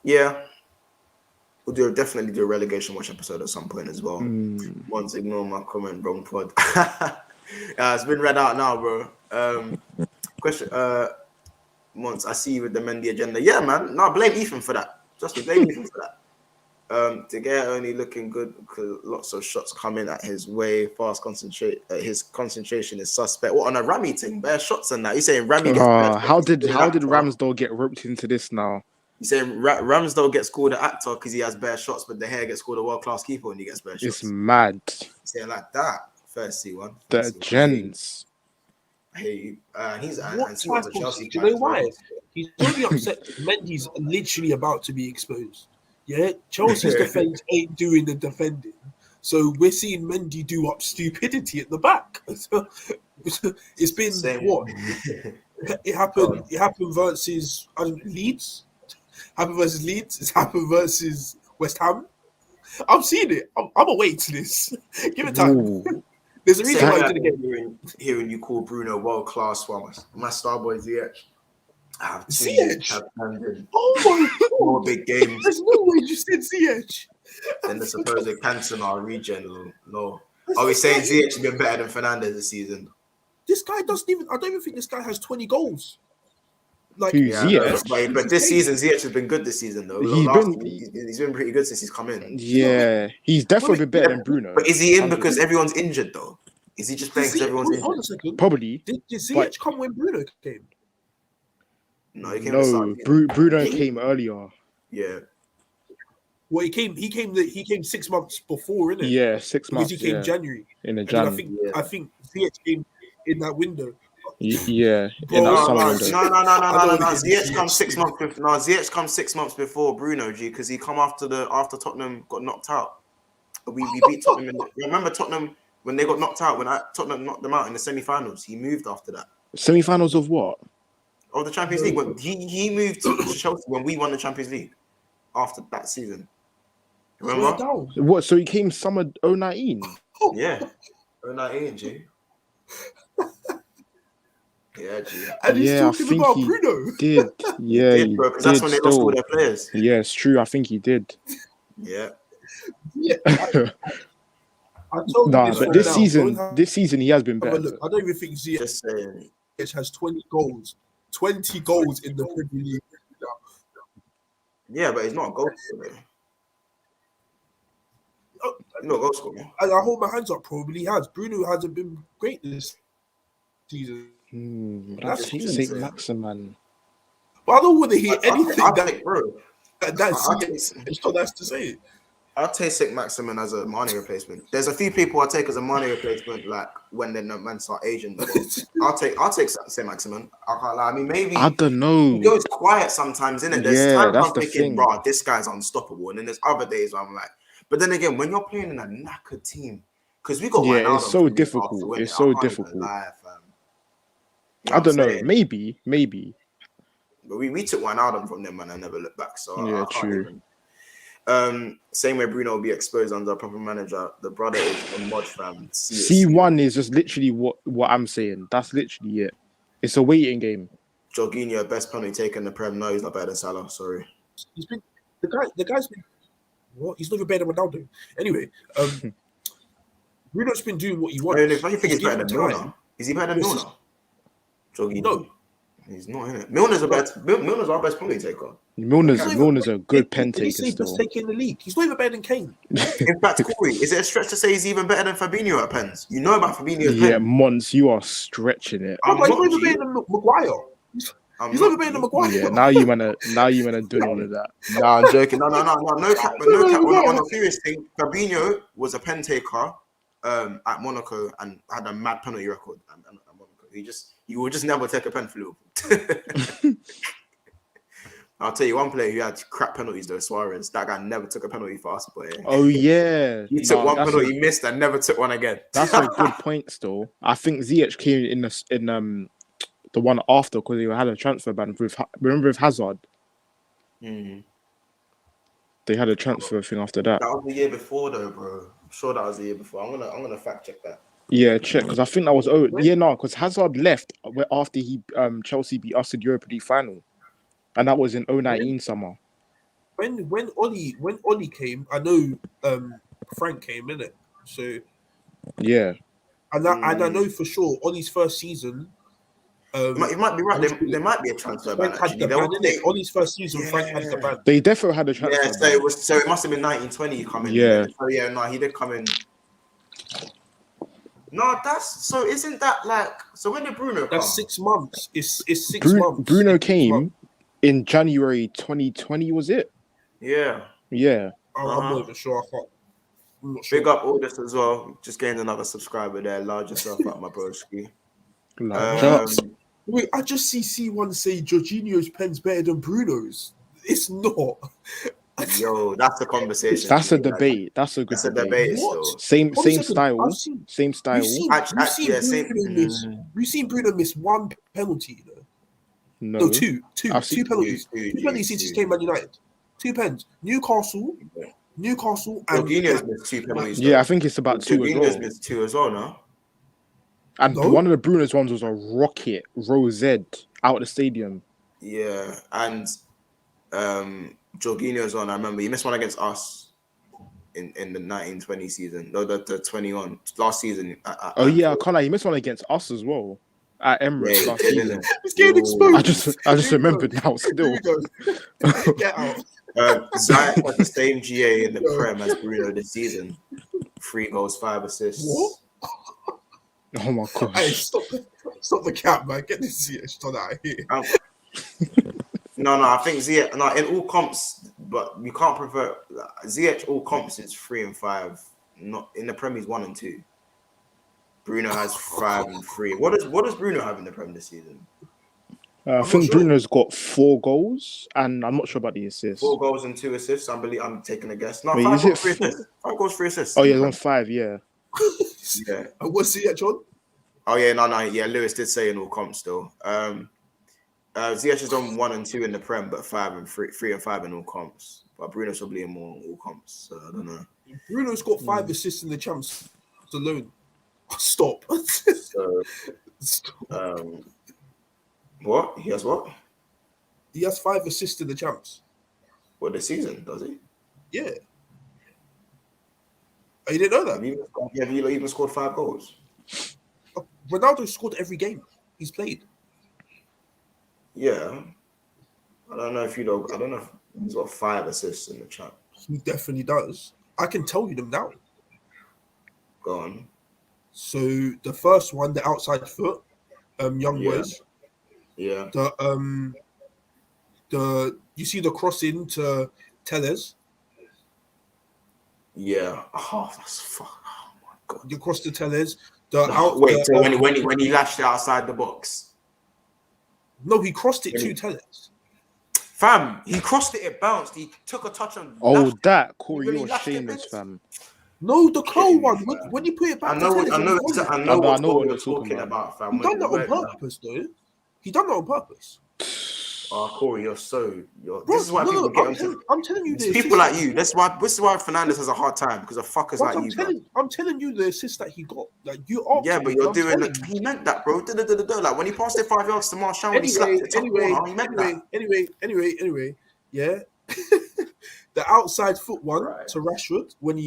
Yeah. We'll definitely do a relegation watch episode at some point as well. Once ignore my comment, wrong pod. It's been read out now, bro. Question. Once I see you with the Mendy agenda. Yeah, man. No, blame Ethan for that. Just blame Ethan for that. De Gea only looking good because lots of shots coming at his way. His concentration is suspect. What on a Rami thing? Bare shots and that. You saying Rami? How did Ramsdale get roped into this now? You saying Ramsdale gets called an actor because he has bare shots, but De Gea gets called a world class keeper when he gets bare shots. It's mad. You saying like that? First C1. The gens. Hey, he's what type of Chelsea. Do you know why? He's only upset. Mendy's literally about to be exposed. Yeah, Chelsea's defense ain't doing the defending, so we're seeing Mendy do up stupidity at the back. So, it's been what? It happened versus Leeds. Happened versus Leeds. It's happened versus West Ham. I'm seeing it. I'm awake to this. Give it time. There's a reason why he didn't get hearing you call Bruno world class for my star boy ZH. I have ZH. Oh my god! 4 big games. There's no way you said ZH. Then the supposed cancer in our region. No. Are we saying ZH has been better than Fernandez this season? This guy doesn't even. I don't even think this guy has 20 goals. Like ZH? But this season, ZH has been good this season though. He's been pretty good since he's come in. Yeah, he's definitely been better than Bruno. But is he in because everyone's injured though? Is he just playing because everyone's injured? Hold on a second. Probably. Did ZH come when Bruno came? No, he came. Bruno came earlier. Yeah. Well, he came 6 months before, innit? Yeah, 6 months. Because he came January. In the January. I think ZH came in that window. Yeah, in that summer window. No. ZH comes 6 months before. No, ZH comes 6 months before Bruno, because he come after Tottenham got knocked out. We beat Tottenham. Remember Tottenham when they got knocked out? When Tottenham knocked them out in the semi-finals, he moved after that. Semi-finals of what? Of the Champions League. When he moved to Chelsea when we won the Champions League after that season. Remember? What? So he came summer 2019? Yeah, 2019, G. Yeah, G. And he's talking about Bruno. Did. Yeah, he bro, because that's when they lost all their players. Yeah, it's true. I think he did. Yeah. But this season he has been better. Look, I don't even think ZH has 20 goals. 20 goals in the Premier League. Yeah, but he's not a goal scorer. He's not a goal scorer. And I hold my hands up, probably he has. Bruno hasn't been great this season. That's St. Maximin. But I don't want to hear anything that's not nice to say. I'll take St. Maximin as a Mane replacement. There's a few people I take as a Mane replacement, like when the men start aging. I'll take St. Maximin. I can't lie. I mean, maybe I don't know. He goes quiet sometimes, innit? There's times that's I'm the thinking, thing. bro, this guy's unstoppable, and then there's other days where I'm like, but then again, when you're playing in a knackered team, because we got it's so difficult. It's so difficult. I don't know. Maybe. But we took one out from them and I never looked back. So yeah, true. Same way Bruno will be exposed under a proper manager. The brother is a mod fam. C1 is just literally what I'm saying. That's literally it. It's a waiting game. Jorginho, best penalty taker in the Prem. No, he's not better than Salah. Sorry. He's been the guy's been what? He's never better than Ronaldo. Anyway, Bruno's been doing what he wants. I think he's better than Milner. Is he better than Milner? Jorginho. No. He's not in it. Milner's our best penalty taker. Milner's a good pen taker still. Best taker in the league. He's not even better than Kane. In fact, Corey, is it a stretch to say he's even better than Fabinho at pens? You know about Fabinho's pens. Yeah, Mons, you are stretching it. He's not even better than Maguire. He's not even better than Maguire. Yeah, now you wanna do all of that. Nah, I'm joking. No cap. On a serious thing, Fabinho was a pen taker at Monaco and had a mad penalty record at Monaco. You will just never take a pen for Liverpool. I'll tell you one player who had crap penalties though, Suarez. That guy never took a penalty for us, but oh yeah, he took one penalty, he missed, and never took one again. That's a good point. Still, I think ZH came in the one after because he had a transfer ban with Hazard. Mm-hmm. They had a transfer thing after that. That was the year before, though, bro. I'm sure that was the year before. I'm gonna fact check that. Yeah, check because I think that was because Hazard left after he Chelsea beat us in Europa League final, and that was in 2019 summer. When Oli came, I know Frank came in it. So yeah, and I know for sure Oli's first season. You might be right. There might be a transfer ban. Oli's first season, Frank had the ban. They definitely had a transfer ban. So it must have been 1920 you come in. Yeah. Oh yeah, no, he did come in. No, isn't that like when did Bruno come? That's 6 months. It's 6 months. Bruno came in January 2020, was it? Yeah. Yeah. I'm not even sure. I'm not sure. Big up all this as well. Just gained another subscriber there. Large yourself up, my broski. Wait, I just see C1 say Jorginho's pen's better than Bruno's. It's not. Yo, that's a conversation. That's a debate. That's a good debate. Same style. Same style. We've seen Bruno miss one penalty. No, two penalties. Two penalties since he came Man United. 2 pens. Newcastle, and Jorginho's missed 2 penalties. Yeah, I think it's about 2 as well. Missed 2 as well, no? And No? one of the Bruno's ones was a rocket, Rosette, out of the stadium. Yeah, and Jorginho's on. I remember he missed one against us in the 1920 season. No, the 21 last season. Oh yeah, I can't lie. He missed one against us as well at Emirates last season. He's getting exposed. I just remembered now. Still, Here we go. Get out. Ziyech has the same GA in the Prem as Bruno this season. 3 goals, 5 assists. What? oh my gosh. Hey, stop the cap, man. Get this shit out of here. No, I think Ziyech. No, in all comps, but we can't prefer Ziyech. All comps is 3 and 5. Not in the Prem, he's 1 and 2. Bruno has 5 and 3. What does Bruno have in the Prem this season? I think Bruno's got 4 goals, and I'm not sure about the assists. 4 goals and 2 assists. I'm taking a guess. No, Wait, 5 is goals, it 3 assists. 5 goals, 3 assists. Oh yeah, he's on 5. Yeah. Yeah. And what's Ziyech on? Oh yeah, no. Yeah, Lewis did say in all comps still. Ziyech is on 1 and 2 in the Prem, but 3 and 5 in all comps. But Bruno's probably in more all comps. So I don't know. Bruno's got 5 assists in the champs alone. Stop. So, what? He has what? He has 5 assists in the champs. What, this season, does he? Yeah. Oh, you didn't know that? Have you even scored 5 goals? Ronaldo scored every game he's played. Yeah. I don't know if he's got 5 assists in the chat. He definitely does. I can tell you them now. Go on. So the first one, the outside foot, young boys. Yeah. The you see the crossing to Tellez. Yeah. Oh, that's fuck. Oh my god. You cross to Tellez. When he lashed it outside the box. No, he crossed it to Tellez. Fam, he crossed it bounced. He took a touch on. That Corey, Really you're lashed it, shameless, bitch. fam. No, the curl one. When you put it back, I know what you're talking about, fam. He done that on purpose, though. He done that on purpose. Oh, Corey, this is why I'm telling you this. People like you. This is why Fernandes has a hard time because of fuckers like you. I'm telling you the assist that he got. Like you are. Yeah, but you're doing it. He meant that, bro. Like when he passed it 5 yards to Martial, he slapped it top corner. He meant that. Anyway. Yeah. The outside foot one to Rashford when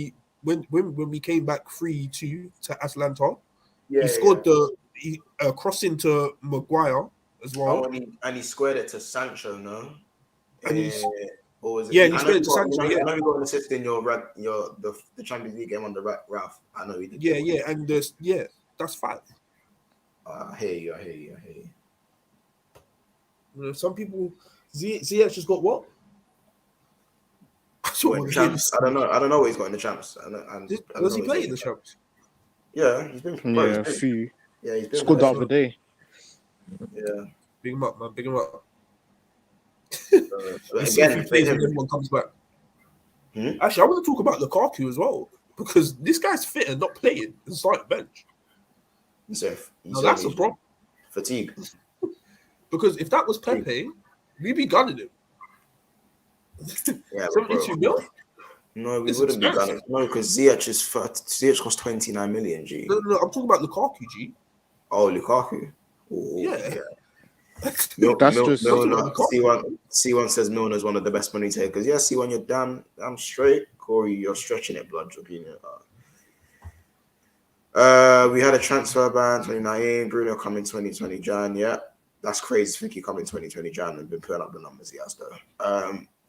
we came back 3-2 to Atlanta. Yeah, he scored he crossing to Maguire as well. Oh, and he squared it to Sancho, no? And he squared it to Sancho. I know you got an assist in the Champions League game on the Ralph. I know he did. Yeah, and that's 5. I hear you. Some people, Ziyech just got what? Champs. I don't know what he's got in the champs. Does he play in the champs? Yeah, he's been. Yeah, a few. Yeah, he's been. Scored the other day. Yeah. Big him up, man. Big him up. Again, if everyone comes back. Actually, I want to talk about Lukaku as well because this guy's fit and not playing and starting bench. That's a problem. Fatigue. Because if that was Pepe, we'd be gunning him. Yeah, 72 mil? No, we wouldn't be gunning. No, because Ziyech costs 29 million, G. No, I'm talking about Lukaku, G. Oh, Lukaku. Ooh, yeah. That's just C1 says Milner's one of the best money takers. Yeah, C1, you're damn straight. Corey, you're stretching it, blood. We had a transfer ban 2019. Bruno coming 2020 Jan. Yeah, that's crazy. I think he coming 2020 Jan and been putting up the numbers he has though.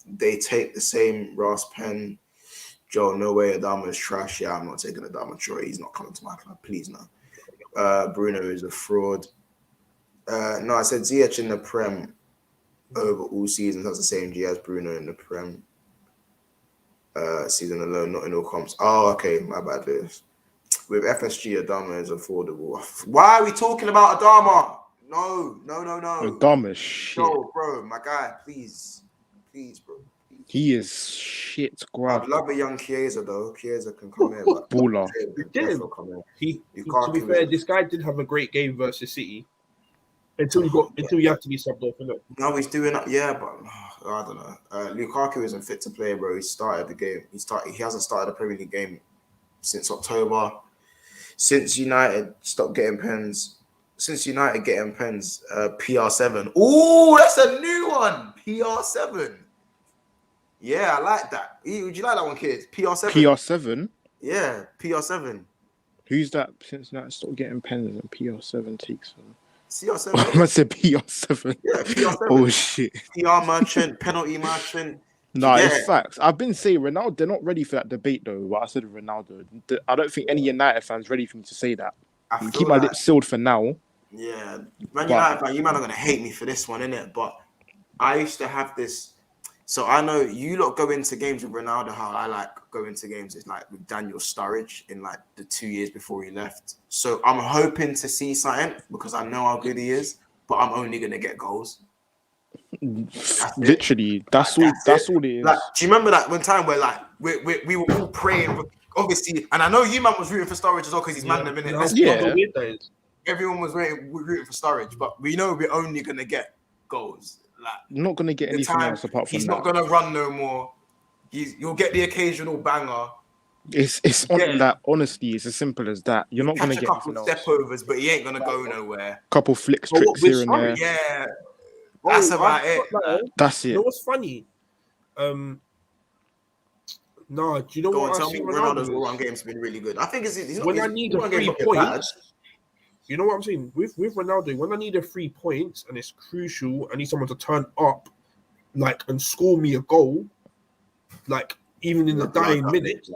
They take the same Ross Penn. Joe, no way Adama is trash. Yeah, I'm not taking Adama Troy. He's not coming to my club. Please no. Bruno is a fraud. No, I said Ziyech in the Prem over all seasons has the same G as Bruno in the Prem season alone, not in all comps. Oh, okay, my bad, Lewis. With FSG, Adama is affordable. Why are we talking about Adama? No. Adama is shit. No, bro, my guy, please, bro. He is shit, grab. I'd love a young Chiesa though. Chiesa can come in. Baller. To be fair, this guy did have a great game versus City. Until you have to be subbed off, innit? No, he's doing that. Yeah, but I don't know. Lukaku isn't fit to play, bro. He started the game. He hasn't started a Premier League game since October. Since United stopped getting pens, PR7. Oh, that's a new one. PR7. Yeah, I like that. Would you like that one, kids? PR7. PR7. Yeah, PR7. Who's that? Since United stopped getting pens and PR7 takes them. CR7. I said PR7. Yeah, PR7. Oh shit. PR merchant, penalty merchant. Nah, it's facts. I've been saying Ronaldo. They're not ready for that debate though. But I said Ronaldo. I don't think any United fans ready for me to say that. I keep my lips sealed for now. Yeah, Man United fan, you man are gonna hate me for this one, innit? But I used to have this. So I know you lot go into games with Ronaldo. How I like going to games is like with Daniel Sturridge in like the 2 years before he left. So I'm hoping to see something because I know how good he is. But I'm only gonna get goals. Literally, that's all it is. Like, do you remember that one time where like we were all praying, obviously, and I know you man was rooting for Sturridge as well because he's man in a minute. Yeah. Everyone was rooting for Sturridge, but we know we're only gonna get goals. Like, not gonna get anything else apart from he's that. Not gonna run no more. You'll get the occasional banger. It's on that. Honestly, it's as simple as that. You're not gonna get a couple step overs, but he ain't gonna go nowhere. Couple flicks, tricks here and there. Yeah, that's about it. That's it. You know what's funny? Do you know what? Tell me, Ronaldo's all-round game's been really good. I think he's not. When I need a 3 points, you know what I'm saying? With Ronaldo, when I need a 3 points and it's crucial, I need someone to turn up, like, and score me a goal, like even in the dying minute.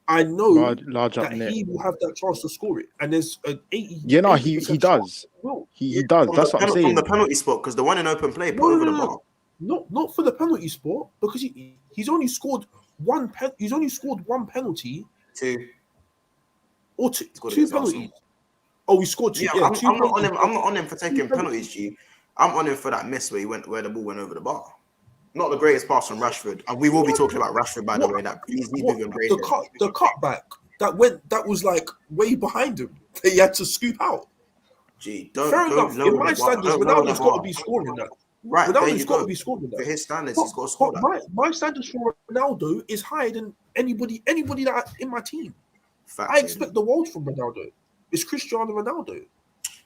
I know that he will have that chance to score it, and there's an 80. Yeah, no, he does. He does. That's what I'm saying. From the penalty spot, because the one in open play put over the bar. Not for the penalty spot, because he's only scored one penalty. Two penalties. Oh, he scored two. Yeah, I'm not on him for taking penalties, G. I'm on him for that miss where the ball went over the bar. Not the greatest pass from Rashford, and we will be talking about Rashford by the way. That he's even greater. The cutback that was like way behind him. That he had to scoop out. Gee, fair enough. In my standards, Ronaldo's got to be scoring that. Right, Ronaldo's got to be scoring that. For his standards, he's got to score that. My standards for Ronaldo is higher than anybody that in my team. I expect the world from Ronaldo. It's Cristiano Ronaldo.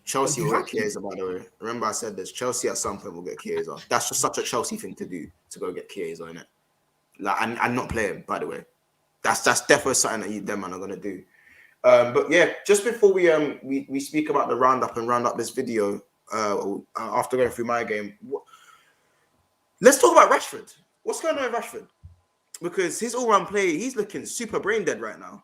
Chelsea will get Chiesa, by the way. Remember I said this. Chelsea at some point will get Chiesa. That's just such a Chelsea thing to do, to go get Chiesa, innit? Like, and not play him, by the way. That's definitely something that them man are gonna do. But yeah, just before we speak about the round up this video, after going through my game, let's talk about Rashford. What's going on with Rashford? Because his all-round play, he's looking super brain dead right now.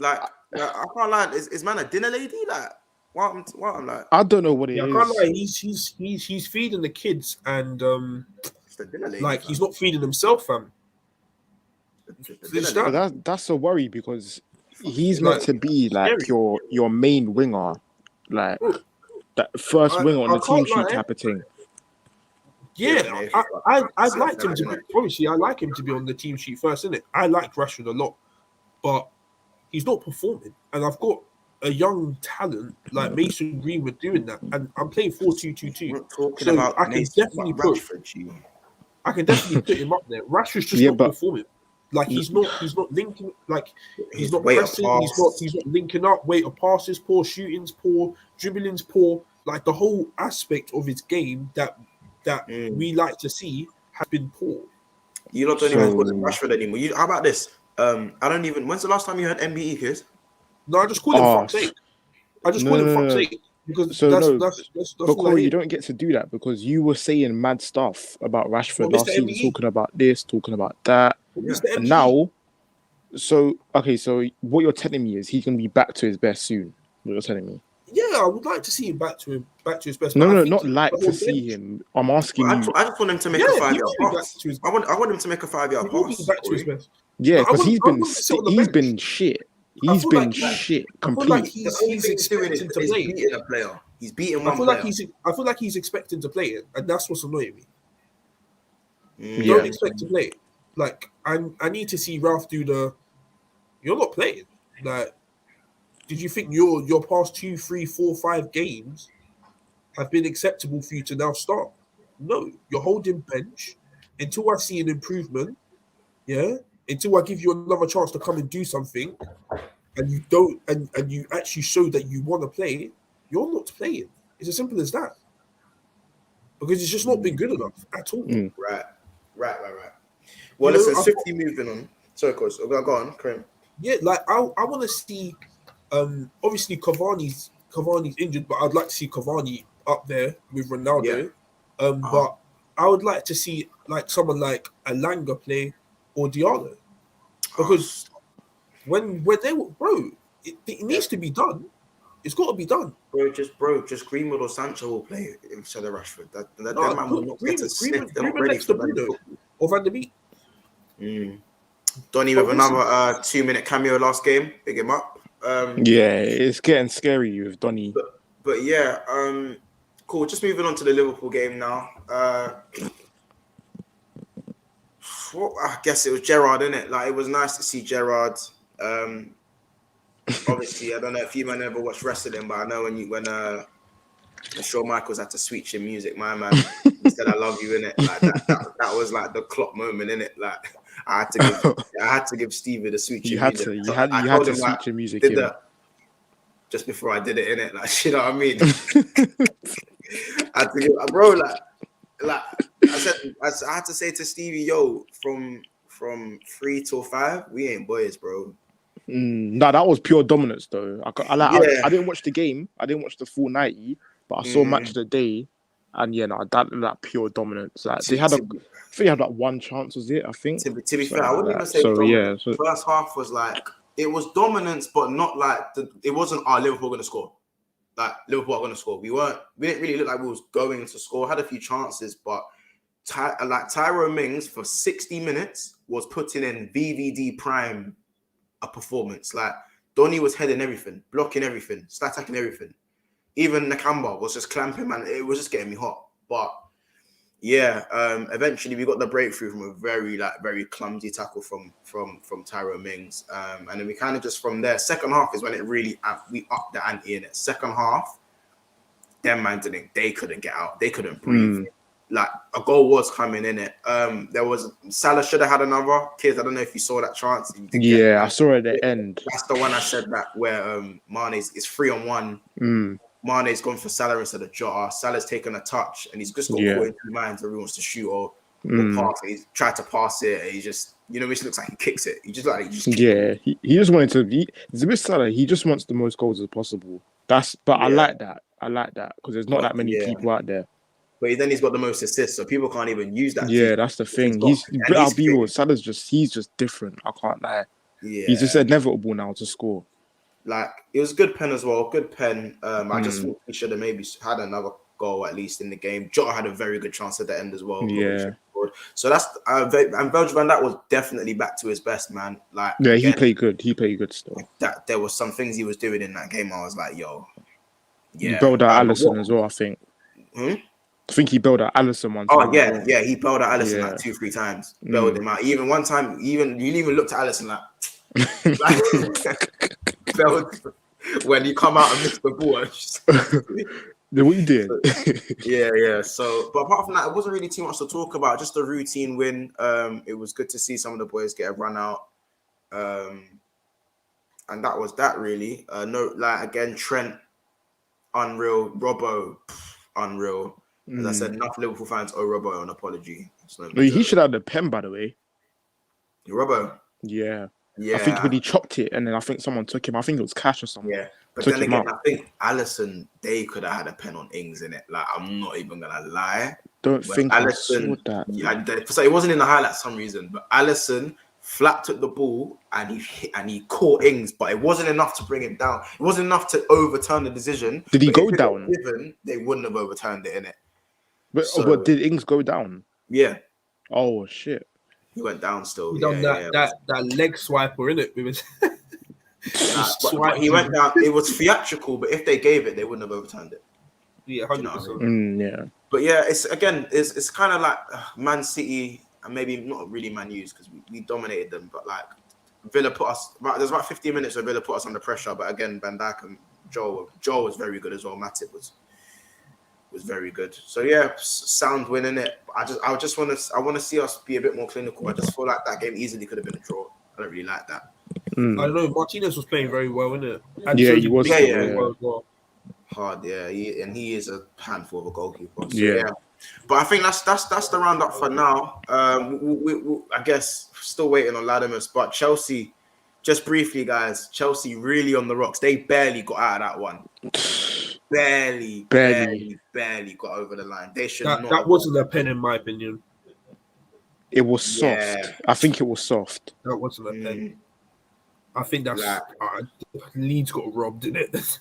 Like I can't lie, is man a dinner lady? Like, what I'm like, I don't know what it is. I can't lie. He's feeding the kids, and like he's not feeding himself, fam. That's a worry because he's meant to be like scary. your main winger, like that first winger on the team sheet type of thing. Yeah, I'd like him to be. Obviously, I like him to be on the team sheet first, innit? I like Rashford a lot, but he's not performing, and I've got a young talent like Mason Greenwood doing that, and I'm playing 4-2-2-2. So I can definitely put him up there. Rashford's just not performing. Like he's not linking. Like he's not pressing. He's not linking up. Weight of passes poor, shooting's poor, dribbling's poor. Like the whole aspect of his game that we like to see has been poor. You don't even call him Rashford anymore. How about this? I don't even. When's the last time you heard MBE, kids? No, I just call him fuck's sake. I just call him fuck's sake because that's but Corey, you don't get to do that because you were saying mad stuff about Rashford last season, talking about this, talking about that, and now. So what you're telling me is he's gonna be back to his best soon. What you're telling me? Yeah, I would like to see him back to his best. No, not like to see him. I'm asking you. I just want him to make a 5-yard pass. I want him to make a 5-yard pass. Back to his best. Yeah, because he's been shit. He's been shit completely. He's expecting to play. Beating a player. He's beating one player. I feel like he's expecting to play it, and that's what's annoying me. Don't expect to play it. Like I need to see Ralph do the. You're not playing. Like, did you think your past 2, 3, 4, 5 games have been acceptable for you to now start? No, you're holding bench until I see an improvement. Yeah. Until I give you another chance to come and do something, and you don't, and you actually show that you want to play, you're not playing. It's as simple as that. Because it's just not been good enough at all. Right. Well, listen, swiftly moving on. Sorry, course. Go on, Kareem. Yeah, like I want to see. Obviously Cavani's injured, but I'd like to see Cavani up there with Ronaldo. Yeah. But I would like to see like someone like Alanga play or Diallo, because when they were, it needs to be done. It's got to be done. Just Greenwood or Sancho will play instead of Rashford. That man will not get to sit. They're not ready for that. Or Van der Beek. Donny with another 2-minute cameo last game. Big him up. Yeah, it's getting scary with Donny. But yeah, cool. Just moving on to the Liverpool game now. I guess it was Gerrard, innit? Like, it was nice to see Gerrard. Obviously, I don't know if you man ever watched wrestling, but I know when Shawn Michaels had to switch in music, my man, he said, "I love you," innit? Like that was like the clock moment, innit? Like I had to give Stevie the switch. You had to switch in music. Did that just before I did it, innit? Like, you know what I mean? I had to give, bro, like I had to say to Stevie, yo, from 3 till 5, we ain't boys, bro. No, that was pure dominance, though. I didn't watch the game. I didn't watch the full 90, but I saw match of the day, and that pure dominance. Like they had like one chance, was it? I think. To be fair, I wouldn't even say dominance. The first half was like it was dominance, but not like it wasn't Liverpool going to score. Like Liverpool are going to score. We didn't really look like we was going to score. Had a few chances, but Tyrone Mings for 60 minutes was putting in VVD prime a performance. Like Donny was heading everything, blocking everything, attacking everything. Even Nakamba was just clamping, man. It was just getting me hot. But yeah, eventually we got the breakthrough from a very clumsy tackle from Tyrone Mings. And then we kind of just from there, second half is when it really we upped the ante in it. Second half, them man they couldn't get out. They couldn't breathe. Like a goal was coming in it. Salah should have had another. Kids, I don't know if you saw that chance. Yeah, I saw it at the end. That's the one I said that where Mane's is 3-on-1. Mane's gone for Salah instead of Jota. Salah's taken a touch and he's just got caught in two minds where he wants to shoot or pass. He's tried to pass it. And he just, it looks like he kicks it. He just he just wanted to. It's a bit Salah. He just wants the most goals as possible. I like that. Because there's not that many people out there. But then he's got the most assists, so people can't even use that. Yeah, that's the thing. Salah's he's just different. I can't lie. Yeah, he's just inevitable now to score. Like, it was a good pen as well. Good pen. I just thought he should have maybe had another goal at least in the game. Jota had a very good chance at the end as well. Yeah. So that's and Virgil van Dijk was definitely back to his best, man. Like, yeah, he played good. He played good still. That there was some things he was doing in that game. I was like, yo, yeah. He bailed out Alisson as well, I think. I think he bailed out Alisson one time. Oh yeah, he bailed out Alisson like 2-3 times. Bailed him out. Even one time, you even looked at Alisson like when you come out and miss the ball. What you did? yeah. So, but apart from that, it wasn't really too much to talk about. Just a routine win. It was good to see some of the boys get a run out. And that was that really. Again, Trent, unreal. Robbo, unreal. As I said, enough Liverpool fans owe Robbo an apology. He should have the pen, by the way. Robbo? Yeah. I think when he chopped it, and then I think someone took him. I think it was Cash or something. Yeah, but then again, I think Alisson, they could have had a pen on Ings in it. Like, I'm not even gonna lie. Don't think Alisson. So it wasn't in the highlights for some reason, but Alisson flapped at the ball and he caught Ings, but it wasn't enough to bring him down. It wasn't enough to overturn the decision. Did he go down? They wouldn't have overturned it in it. But did Ings go down? Yeah. Oh shit. He went down still. He done that leg swiper in it. But he went down. It was theatrical, but if they gave it, they wouldn't have overturned it. Yeah, 100%. Yeah. But yeah, it's kind of like Man City and maybe not really Man U's because we dominated them, but like Villa put us. There's about 15 minutes where Villa put us under pressure, but again, Van Dijk and Joel was very good as well. Matip was very good. So yeah, sound win in it. I want to see us be a bit more clinical. I just feel like that game easily could have been a draw. I don't really like that. don't know. Martinez was playing very well, innit? And Yeah, so he did was. Big Yeah. well as well. Hard, yeah. He is a handful of a goalkeeper. So, Yeah. But I think that's the roundup for now. We I guess still waiting on Latimus, but Chelsea, just briefly, guys. Chelsea really on the rocks. They barely got out of that one. Barely got over the line. They should not. That wasn't a pen, in my opinion. It was soft. Yeah. I think it was soft. That wasn't a pen. I think that's Leeds got robbed, didn't it?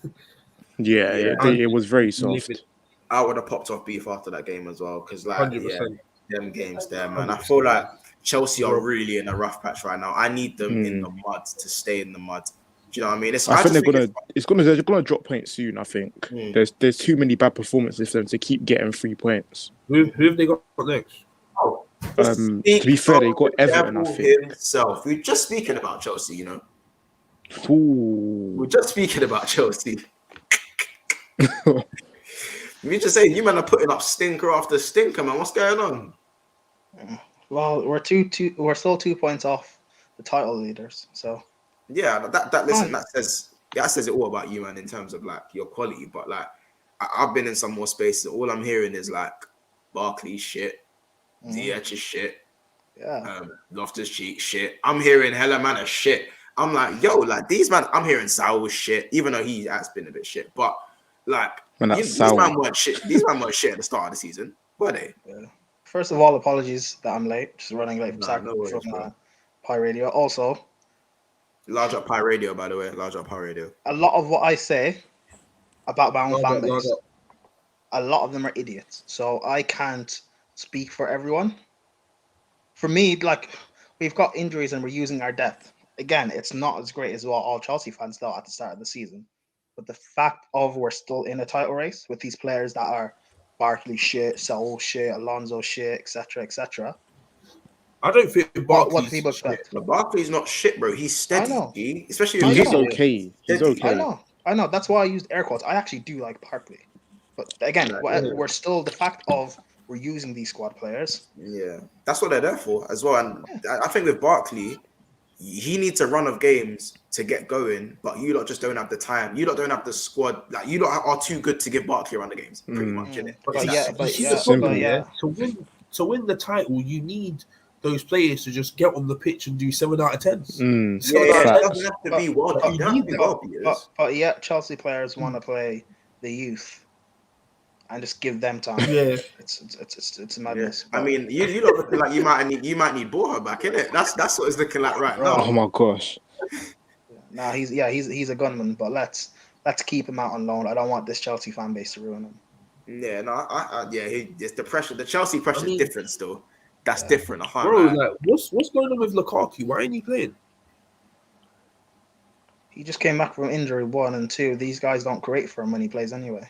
It was very soft. I would have popped off beef after that game as well, because like 100%. them games there, man. 100%. I feel like Chelsea are really in a rough patch right now. I need them in the mud to stay in the mud. Do you know what I mean? I think they're gonna drop points soon. I think there's too many bad performances for them to keep getting 3 points. Who have they got next? To be fair, they got Everton. I think. Himself. We're just speaking about Chelsea, you know. Ooh. We're just speaking about Chelsea. We just say you man are putting up stinker after stinker, man. What's going on? Well, we're still 2 points off the title leaders. So yeah, that says it all about you, man, in terms of like your quality. But like I've been in some more spaces. All I'm hearing is like Barclays shit, Ziyech is shit, Loftus-Cheek shit. I'm hearing hella man of shit. I'm like, yo, like these man. I'm hearing Saul shit, even though he has been a bit shit, but like. These man weren't shit. These man weren't shit at the start of the season, were they? Yeah. First of all, apologies that I'm late. Just running late from Pi Radio. Also, large up Pi Radio, by the way. Large up Pi Radio. A lot of what I say about my own fan base, a lot of them are idiots. So I can't speak for everyone. For me, like we've got injuries and we're using our depth. Again, it's not as great as what all Chelsea fans thought at the start of the season. But the fact of we're still in a title race with these players that are Barkley shit, Saul shit, Alonso shit, etc. I don't think Barkley's what people expect. But Barkley's not shit, bro. He's steady. I know. Especially he's okay. He's okay. I know. That's why I used air quotes. I actually do like Barkley. But again, we're still the fact of we're using these squad players. Yeah. That's what they're there for as well. And I think with Barkley, he needs a run of games to get going, but you lot just don't have the time. You lot don't have the squad. Like you lot are too good to give Barkley a run of games, pretty much, innit? To win the title, you need those players to just get on the pitch and do 7 out of 10. It doesn't have to be world beaters. But yeah, Chelsea players want to play the youth and just give them time. Yeah, it's madness. Yeah. I mean, you look looking like you might need Borja back, innit? That's what it's looking like right now. Oh my gosh. Nah, he's a gunman, but let's keep him out on loan. I don't want this Chelsea fan base to ruin him. Yeah, no, it's the pressure. The Chelsea pressure is different still. That's different. Like, what's going on with Lukaku? Why ain't he playing? He just came back from injury 1 and 2. These guys don't create for him when he plays anyway.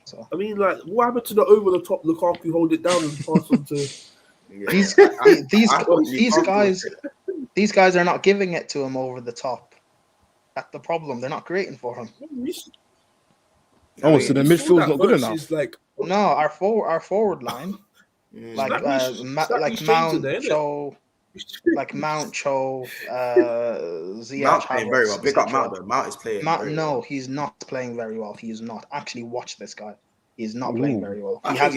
So I mean, like, what happened to the over the top Lukaku hold it down and pass on to? These guys are not giving it to him over the top. That's the problem. They're not creating for him. So the midfield's not good enough. No, our forward line, Mount, Cho, Ziyech. Mount playing very well. Big up Mount though. Mount is playing. No, he's not playing very well. He is not. Actually, watch this guy. He is not playing very well. He has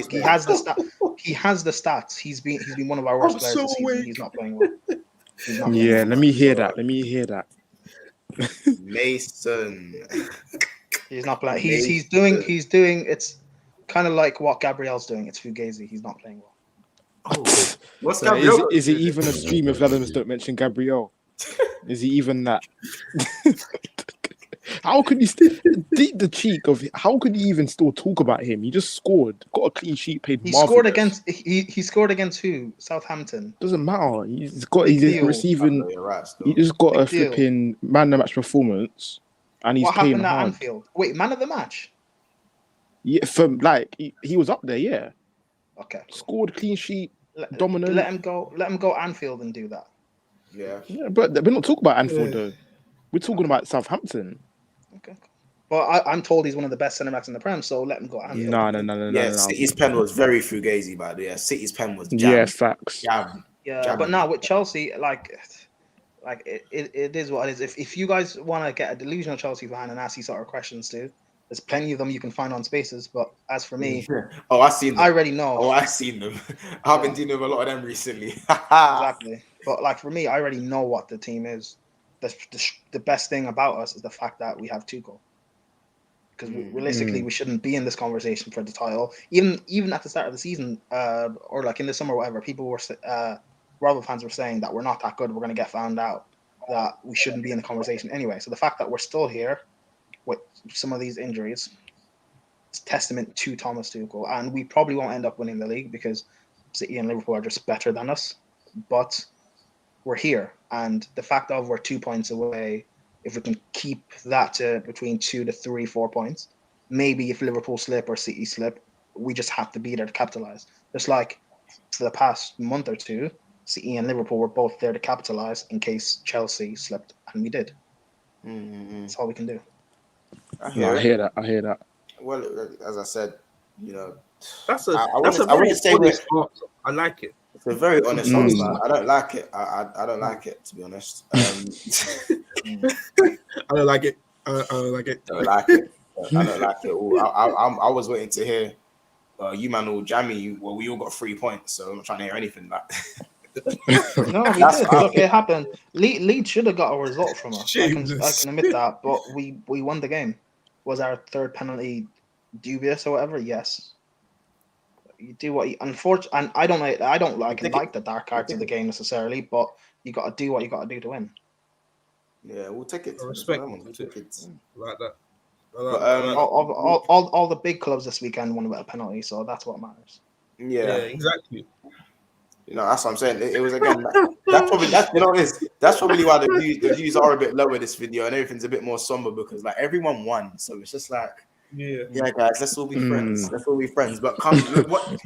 the stats. He's been one of our worst players this season. He's not playing well. Let me hear that. Mason. He's not playing. He's doing. It's kind of like what Gabriel's doing. It's Fugazi. He's not playing well. Oh, what's Gabriel? Is it even a stream if Vladimir don't mention Gabriel? Is he even that? How could he still deep the cheek of? How could he even still talk about him? He just scored, got a clean sheet, played. He scored against. He scored against who? Southampton. Doesn't matter. He's receiving. He just got a flipping man of the match performance, and he's playing hard. What happened at Anfield? Wait, man of the match? Yeah, he was up there. Yeah. Okay. Scored clean sheet, dominant. Let him go Anfield and do that. Yeah. But we're not talking about Anfield though. We're talking about Southampton. Okay. Well, I'm told he's one of the best centre backs in the Prem, so let him go Anfield. No. Yeah, City's pen was very fugazi, by the way. City's pen was jammed. Yeah, facts. Yeah, but now with Chelsea, Like it is what it is. If you guys want to get a delusional Chelsea fan and ask these sort of questions too, there's plenty of them you can find on Spaces. But as for me, oh, I've seen them. I already know. Oh, I've seen them. I've been dealing with a lot of them recently. Exactly. But like for me, I already know what the team is. The best thing about us is the fact that we have Tuchel. Because realistically, we shouldn't be in this conversation for the title. Even at the start of the season, or like in the summer or whatever, people were rival fans were saying that we're not that good. We're going to get found out. That we shouldn't be in the conversation anyway. So the fact that we're still here with some of these injuries is testament to Thomas Tuchel. And we probably won't end up winning the league because City and Liverpool are just better than us. But we're here, and the fact that we're 2 points away. If we can keep that to between 2 to 3, 4 points, maybe if Liverpool slip or City slip, we just have to be there to capitalize. Just like for the past month or two, City and Liverpool were both there to capitalize in case Chelsea slipped, and we did. That's all we can do. I hear that. Well, as I said, that's a I very honest answer. I like it. It's a very honest answer. I don't like it. I don't like it, to be honest. I don't like it. I don't like it. I don't like it. I don't like it all. I was waiting to hear you man all jammy. Well, we all got 3 points, so I'm not trying to hear anything like that. No, we did. Look, it happened. Leeds should have got a result from us. I can admit that, but we won the game. Was our third penalty dubious or whatever? Yes. You do what you unfortunately, and I don't like the dark arts of the game necessarily, but you got to do what you got to do to win. Yeah, we'll take it. I respect it. Like that. All the big clubs this weekend won without a penalty, so that's what matters. Yeah, exactly. That's what I'm saying. It was again. That's probably why the views are a bit lower this video and everything's a bit more somber because like everyone won, so it's just like. Yeah, guys, let's all be friends. Let's all be friends. But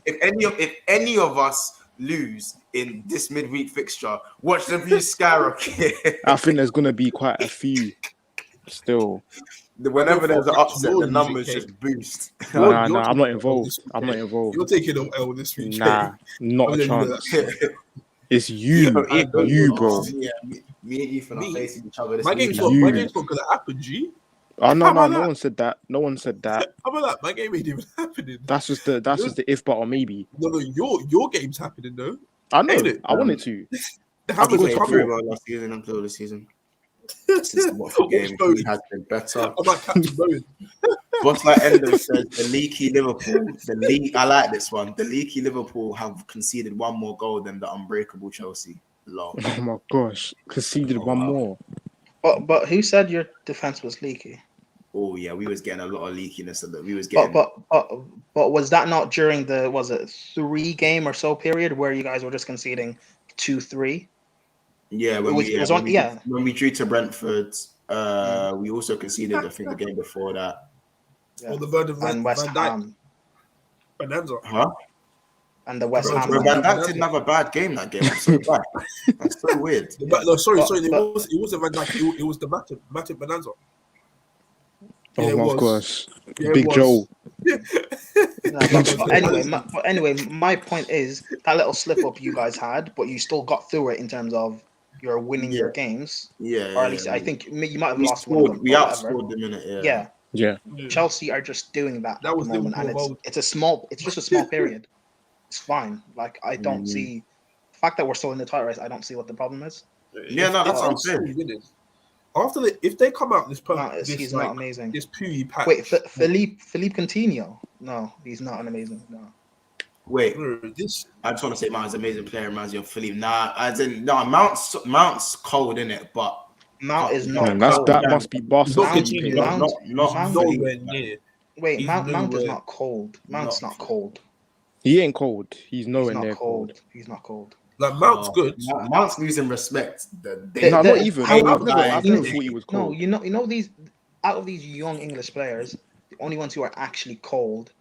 if any of us lose in this midweek fixture, watch the views skyrocket. I think there's gonna be quite a few still. Whenever there's an upset, the numbers just boost. Nah, I'm not involved. You're taking an L this week. Nah, not a chance. It's you, bro. Yeah, me and Ethan are facing each other this my game's not gonna happen, G. Oh no, no one said that. No one said that. How about that? My game ain't even happening. That's just the if but or maybe. No, your game's happening though. I know. I want it to. How was it very well last season until this season? Since the Watford game, he has been better. I'm like Captain Bowen. What's like Endo says, the leaky Liverpool. I like this one. The leaky Liverpool have conceded one more goal than the unbreakable Chelsea. Lol. Oh my gosh, conceded one more. But who said your defense was leaky? Oh yeah, we was getting a lot of leakiness of that. We was getting. But was that not during the 3 game or so period where you guys were just conceding 2-3? Yeah, when we drew to Brentford, we also conceded. I think the game before that. Yeah. Or the Van West Ham. Bonanza. Huh? And the West Ham. Van Dijk didn't have a bad game that game. That's so weird. No, sorry. It wasn't Van Dijk. It was the Matip Bonanza. Oh my gosh, Big Joe. Anyway, my point is that little slip up you guys had, but you still got through it in terms of you're winning your games. Yeah. Or at least I think you might have lost one of them. We outscored them in it. Yeah. Chelsea are just doing that at the moment, and it's just a small period. It's fine. Like I don't see the fact that we're still in the title race. I don't see what the problem is. Yeah, no, that's what I'm saying. If they come out he's not amazing. This Puy patch. Wait, Philippe Coutinho? No, he's not an amazing. No. Wait, I just want to say Mount's an amazing player. Reminds you of Philippe. Mount's cold in it, but Mount is not. That must be Barcelona. Not nowhere near. Wait, Mount is not cold. Mount's not cold. He ain't cold. He's nowhere near cold. He's not cold. Like Mount's good. Mount's losing respect. Not even. I've never thought he was cold. No, you know these out of these young English players, the only ones who are actually cold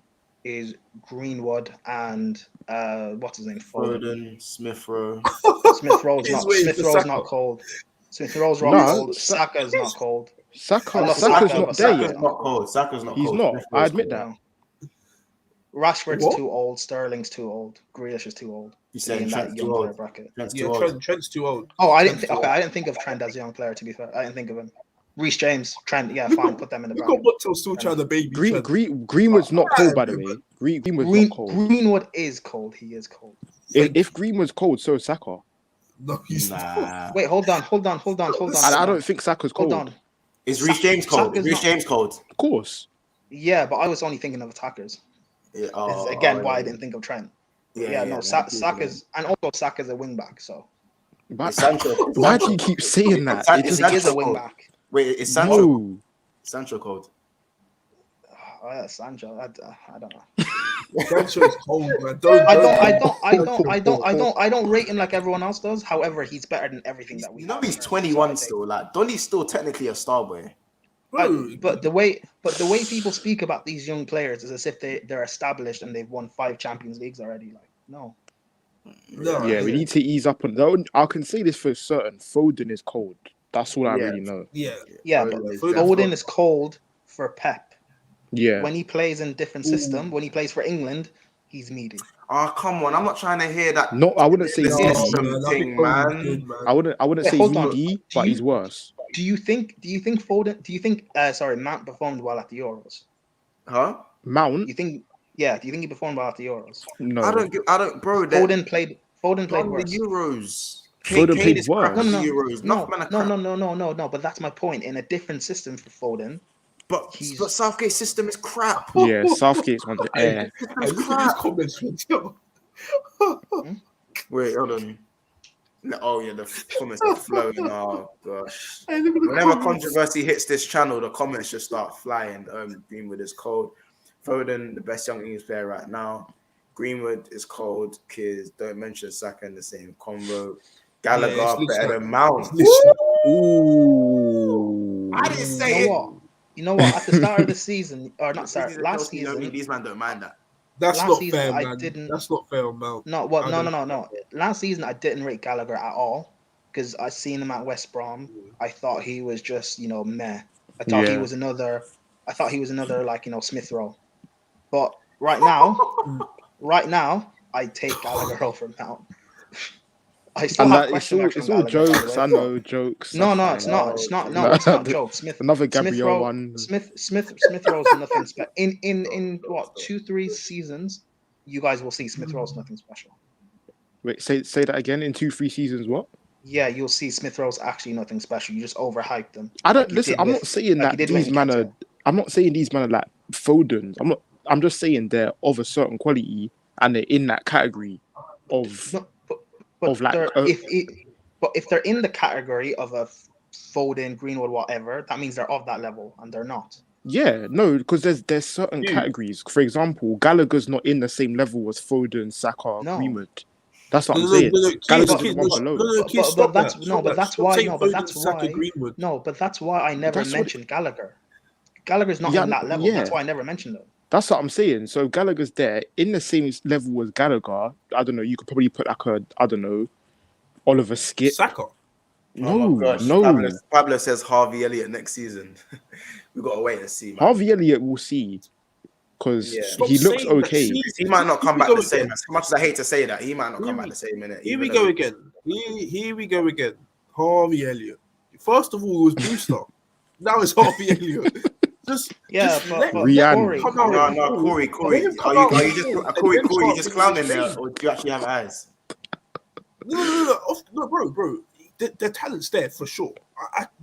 is Greenwood and what's his name? Foden, Smith Rowe. Smith Rowe's not cold. Smith Rowe's cold. Saka is not cold. Saka's not there yet. Saka's not cold. He's not. I admit that. Rashford's too old. Sterling's too old. Grealish is too old. You to be saying in that Trent's young too player old? bracket. Trent's Yeah, too old. Trent's too old. Oh, I didn't Trent's think. too Okay, old. I didn't think of Trent as a young player. To be fair, I didn't think of him. Reece James, Trent. Yeah, Look fine. at- Put them in the Look bracket. at Mott's still trying to baby Trent. Greenwood's not cold, by the way. Greenwood's not cold. Greenwood is cold. He is cold. If Greenwood's cold, so is Saka. No, he's Nah. Wait, hold on. I don't think Saka's cold. Hold on. Is Reece James cold? Is Saka's Reece not- James cold? Of course. Yeah, but I was only thinking of attackers. Yeah, This is again why I didn't think of Trent. No, Saka's and also Saka's a wing back. So Is Sancho cold? Why do you keep saying that? San- It is just he is a Sancho wing cold? back. Wait, is Sancho no. Sancho cold? Oh, yeah, Sancho. I don't know. Sancho's cold, man. I don't rate him like everyone else does. However, he's better than everything that we. You know have he's in there. 21 still. Like Donny's still technically a star boy. But the way people speak about these young players is as if they're established and they've won 5 Champions Leagues already. Like, no. No, Yeah, we need to ease up on that. I can say this for certain. Foden is cold. That's all I really know. Yeah. Yeah, but Foden is cold for Pep. Yeah. When he plays in a different system, when he plays for England, he's meaty. Oh, come on. I'm not trying to hear that. No, I wouldn't say This needy. system thing, man. I wouldn't Wait, say hold on. needy, Do but you- he's worse. Do you think Mount performed well at the Euros? Huh? Mount? Do you think he performed well at the Euros? No. I don't, bro. That Foden played on worse. the Euros. Foden played is worse. crap on the Euros. No, Nothing crap. no, but that's my point. In a different system for Foden, But He's- Southgate's system is crap. Yeah, Southgate's on the air. Hey, look at these comments. Wait, hold on. No, oh yeah, the comments are flowing. Oh gosh. Hey, look at the Whenever comments. controversy hits this channel, the comments just start flying. Greenwood is cold. Foden, the best young English player right now. Greenwood is cold. Kids, don't mention Saka in the same convo. Gallagher Yeah, it's better literally- than Mount. it's literally- Ooh. I didn't say you it. know what? You know what? At the start of the season, or not start, last season. These man don't mind that. That's Last not season, fair, I man. didn't- That's not fair on Mount. No, what? I No. don't- Last season, I didn't rate Gallagher at all because I seen him at West Brom. I thought he was just, meh. I thought he Yeah. was another like Smith Rowe. But right now, I take Gallagher over Mount. I still And have that, question marks it's on all Gallagher, by the jokes. way. I know, jokes. No, that's it's fine. not. It's not. No. No, it's not jokes. Another Smith Gabriel Rowe, one. Smith Rowe's nothing special. In what 2-3 seasons, you guys will see Smith Rowe's nothing special. Wait, say that again. In 2-3 seasons, what? Yeah, you'll see Smith Rowe's actually nothing special. You just overhyped them. I don't Like you listen. did I'm with- not saying like that you did when these you man came are. to- I'm not saying these men are like Foden's. I'm just saying they're of a certain quality and they're in that category of. No, but Of like, if they're in the category of a Foden, Greenwood, whatever, that means they're of that level, and they're not. Yeah, no, because there's certain categories. For example, Gallagher's not in the same level as Foden, Saka, No. Greenwood. That's what I'm No, saying. Gallagher's kids, one below. But that's why. Greenwood. No, but that's why I never That's what- mentioned Gallagher. Gallagher's not Yeah, in that level. yeah. That's why I never mentioned him. That's what I'm saying. So Gallagher's there in the same level as Gallagher. I don't know. You could probably put like Oliver Skip. Saka. No, Oh my gosh. no. Pablo says Harvey Elliott next season. We've got to wait and see. Man. Harvey Elliott will see because Yeah. he Stop looks saying that. okay. See, He might not come Here back we the go same. again. As much as I hate to say that, he might not Here come we- back the same minute. Here we go again. Here we go again. Harvey Elliott. First of all, it was Brewster. Now it's Harvey Elliott. Just let Rihanna. Corey, come out. No, Corey. Let him come Are out you and just talk, Corey? and then You start just doing clowning his there, thing. or do you actually have eyes? No, bro. The talent's there for sure.